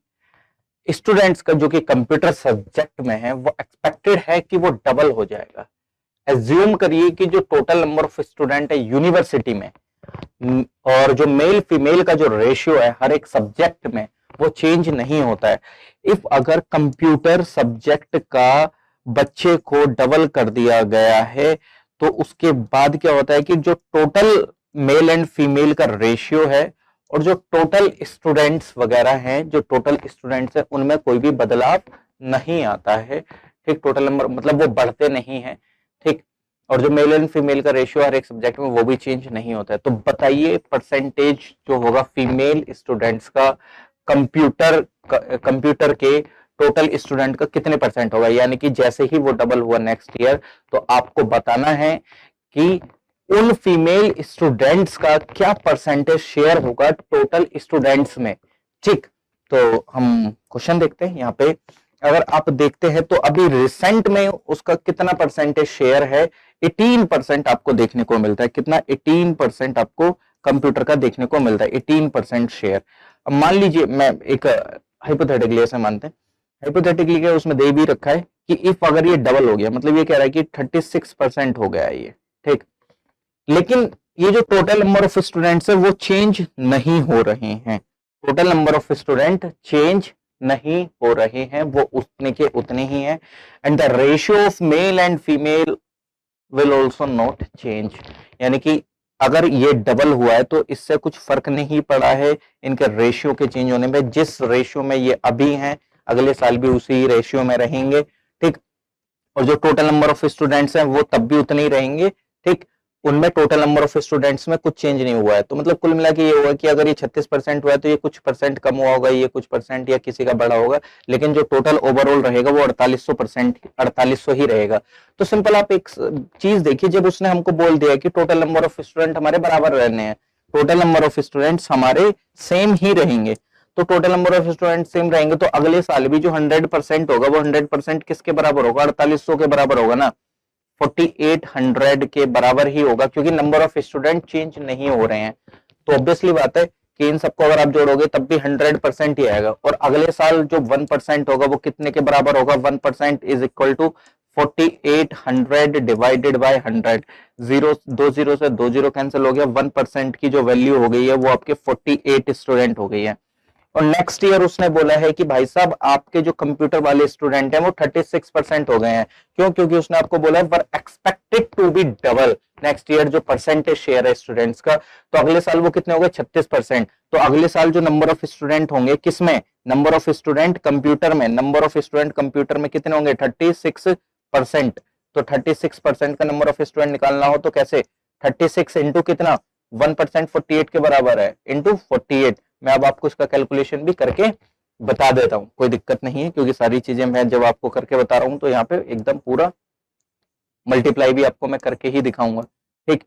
स्टूडेंट्स का जो कि कंप्यूटर सब्जेक्ट में है, वो एक्सपेक्टेड है कि वो डबल हो जाएगा। एज्यूम करिए कि जो टोटल नंबर ऑफ स्टूडेंट है यूनिवर्सिटी में और जो मेल फीमेल का जो रेशियो है हर एक सब्जेक्ट में, वो चेंज नहीं होता है। इफ अगर कंप्यूटर सब्जेक्ट का बच्चे को डबल कर दिया गया है, तो उसके बाद क्या होता है कि जो टोटल मेल एंड फीमेल का रेशियो है और जो टोटल स्टूडेंट्स वगैरह हैं, जो टोटल स्टूडेंट्स हैं, उनमें कोई भी बदलाव नहीं आता है, ठीक, टोटल नंबर मतलब वो बढ़ते नहीं है, ठीक, और जो मेल एंड फीमेल का रेशियो हर एक सब्जेक्ट में वो भी चेंज नहीं होता है। तो बताइए परसेंटेज जो होगा फीमेल स्टूडेंट्स का कंप्यूटर के टोटल स्टूडेंट का कितने परसेंट होगा, यानी कि जैसे ही वो डबल हुआ नेक्स्ट ईयर, तो आपको बताना है कि उन फीमेल स्टूडेंट्स का क्या परसेंटेज शेयर होगा टोटल स्टूडेंट्स में, ठीक। तो हम क्वेश्चन देखते हैं। यहाँ पे अगर आप देखते हैं तो अभी रिसेंट में उसका कितना परसेंटेज शेयर है, 18% आपको देखने को मिलता है। कितना? 18% आपको कंप्यूटर का देखने को मिलता है, 18% शेयर। अब मान लीजिए, मैं एक हाइपोथेटिकली ऐसे मानते हैं, हाइपोथेटिकली क्या उसमें दे भी रखा है कि इफ अगर ये डबल हो गया, मतलब ये कह रहा है कि 36% हो गया है ये, ठीक, लेकिन ये जो टोटल नंबर ऑफ स्टूडेंट्स है वो चेंज नहीं हो रहे हैं, total number of student change नहीं हो रहे हैं, वो उतने के उतने ही हैं, and the ratio of male and female will also not change. यानी कि अगर ये डबल हुआ है तो इससे कुछ फर्क नहीं पड़ा है इनके रेशियो के चेंज होने में। जिस रेशियो में ये अभी हैं, अगले साल भी उसी रेशियो में रहेंगे, ठीक, और जो टोटल नंबर ऑफ स्टूडेंट्स हैं वो तब भी उतने ही रहेंगे, ठीक, उनमें टोटल नंबर ऑफ स्टूडेंट्स में कुछ चेंज नहीं हुआ है। तो मतलब कुल मिला के ये हुआ कि अगर ये 36% हुआ है तो ये कुछ परसेंट कम हुआ होगा, ये कुछ परसेंट या किसी का बढ़ा होगा, लेकिन जो टोटल ओवरऑल रहेगा वो 4800 ही रहेगा। तो सिंपल आप एक चीज देखिए, जब उसने हमको बोल दिया कि टोटल नंबर ऑफ स्टूडेंट हमारे बराबर रहने हैं, टोटल नंबर ऑफ स्टूडेंट्स हमारे सेम ही रहेंगे, तो total number of student same रहेंगे, तो अगले साल भी जो 100% होगा वो 100% किसके बराबर होगा? 4800 के बराबर होगा ना, 4800 के बराबर ही होगा, क्योंकि नंबर ऑफ स्टूडेंट चेंज नहीं हो रहे हैं। तो ऑब्वियसली बात है कि इन सबको अगर आप जोड़ोगे तब भी 100% ही आएगा, और अगले साल जो 1% होगा वो कितने के बराबर होगा? 1% is equal to 4800 divided by 100। दो जीरो से दो जीरो कैंसिल हो गया, 1% की जो वैल्यू हो गई है वो आपके 48 स्टूडेंट हो गई है। और नेक्स्ट ईयर उसने बोला है कि भाई साहब आपके जो कंप्यूटर वाले स्टूडेंट हैं वो 36% हो गए हैं। क्यों? क्योंकि उसने आपको बोला है were expected to be double next year, जो परसेंटेज शेयर है स्टूडेंट्स का, तो अगले साल वो कितने हो गए? 36%। तो अगले साल जो नंबर ऑफ स्टूडेंट होंगे किसमें? नंबर ऑफ स्टूडेंट कंप्यूटर में, नंबर ऑफ स्टूडेंट कंप्यूटर में कितने होंगे 36%। तो 36% का नंबर ऑफ स्टूडेंट निकालना हो तो कैसे 36 इंटू कितना 1% 48 के बराबर है इंटू 48। मैं अब आपको इसका कैलकुलेशन भी करके बता देता हूं, कोई दिक्कत नहीं है, क्योंकि सारी चीजें मैं जब आपको करके बता रहा हूं तो यहाँ पे एकदम पूरा मल्टीप्लाई भी आपको मैं करके ही दिखाऊंगा। ठीक,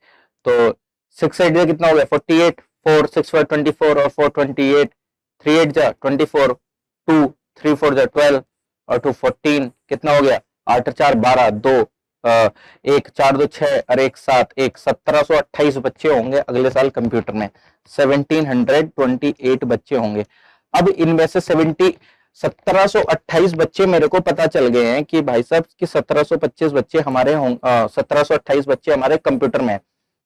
तो 6 8 कितना हो गया 48, 4 6 4 24 और 4 28, 3 8 जा 24, 2 3 4 जा 12 और 2 14 कितना हो गया 8 4 12 2 1 4 2 6 और 1 7 1 1728 बच्चे होंगे अगले साल कंप्यूटर में, 1728 बच्चे होंगे। अब इनमें से 1728 बच्चे मेरे को पता चल गए हैं कि भाई साहब कि 1725 बच्चे हमारे 1728 बच्चे हमारे कंप्यूटर में है।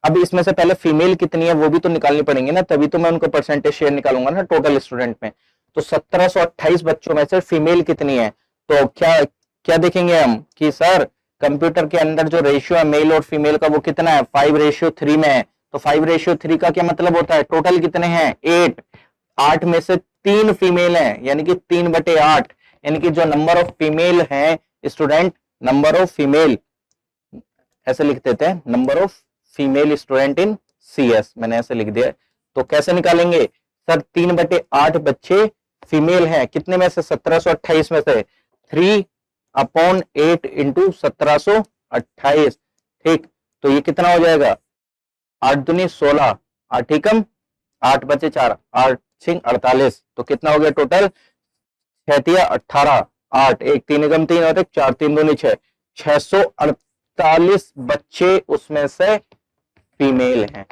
अब इसमें से पहले फीमेल कितनी है वो भी तो निकालनी पड़ेंगे ना, तभी तो मैं उनको परसेंटेज शेयर निकालूंगा ना टोटल स्टूडेंट में। तो 1728 बच्चों में से फीमेल कितनी है, तो क्या क्या देखेंगे हम कि सर कंप्यूटर के अंदर जो रेशियो है मेल और फीमेल का वो कितना है 5:3 में है। तो 5:3 का क्या मतलब होता है टोटल कितने हैं 8, 8 में से 3 फीमेल हैं यानी कि 3/8, यानी कि जो नंबर ऑफ फीमेल हैं स्टूडेंट, नंबर ऑफ फीमेल ऐसे लिख देते हैं number of female student in CS, मैंने ऐसे लिख दिया। तो कैसे निकालेंगे सर 3/8 बच्चे फीमेल हैं कितने में से 1728 में से 3/8 इंटू 1728। ठीक, तो ये कितना हो जाएगा 8 दूनी 16, 8 एकम 8 बचे 4 8 6 48, तो कितना हो गया टोटल 6 18 8 1 3 एकम 3 और 1 4 3 दूनी 6 648 बच्चे उसमें से फीमेल हैं।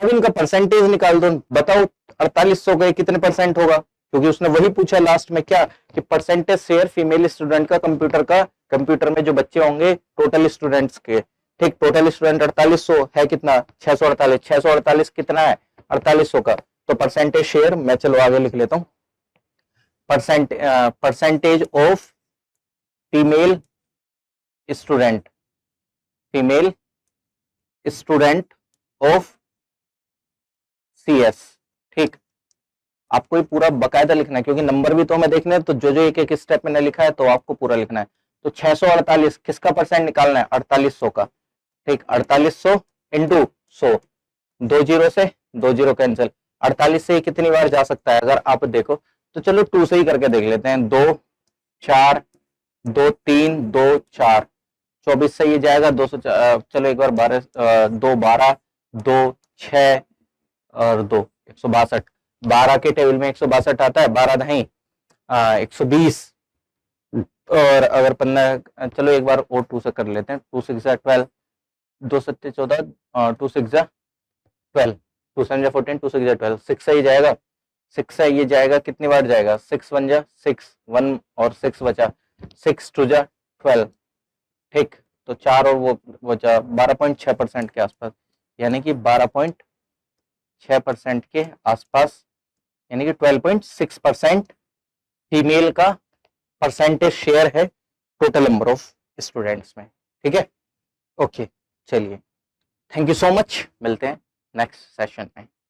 अब इनका परसेंटेज निकाल दो, बताओ 4800 का कितने परसेंट होगा, क्योंकि उसने वही पूछा लास्ट में क्या कि परसेंटेज शेयर फीमेल स्टूडेंट का कंप्यूटर में जो बच्चे होंगे टोटल स्टूडेंट्स के। ठीक, टोटल स्टूडेंट 4800 है कितना 648, 648 कितना है 4800 का, तो परसेंटेज शेयर मैं चलो आगे लिख लेता हूं, percentage of female student of CS। ठीक, आपको ये पूरा बकायदा लिखना है क्योंकि नंबर भी तो हमें देखने हैं, तो जो जो एक एक स्टेप मैंने लिखा है तो आपको पूरा लिखना है। तो 648 किसका परसेंट निकालना है 4800 का। ठीक, 4800 इंटू 100, 2 जीरो से 2 जीरो कैंसिल, 48 से कितनी बार जा सकता है अगर आप देखो तो चलो 2 से ही करके देख लेते हैं, 2 4 2 3 2 4 24 से ये जाएगा 200, चलो एक बार 12 2 12 2 6 और 2 162, 12 के टेबल में 162 आता है, 12 नहीं 120, और अगर 15 चलो एक बार और 2 से कर लेते हैं, 2 6 12 2 7 14 2 6 12 2 7 14 2 6 12 6 से ही जाएगा, 6 से ये जाएगा कितनी बार जाएगा 6 1 जा 6 1 और 6 बचा 6 2 जा 12। ठीक, तो 4 और वो बचा 12.6% के आसपास, यानी कि 12.6% के आसपास, यानी कि 12.6% फीमेल का परसेंटेज शेयर है टोटल नंबर ऑफ स्टूडेंट्स में। ठीक है, ओके, चलिए थैंक यू सो मच, मिलते हैं नेक्स्ट सेशन में।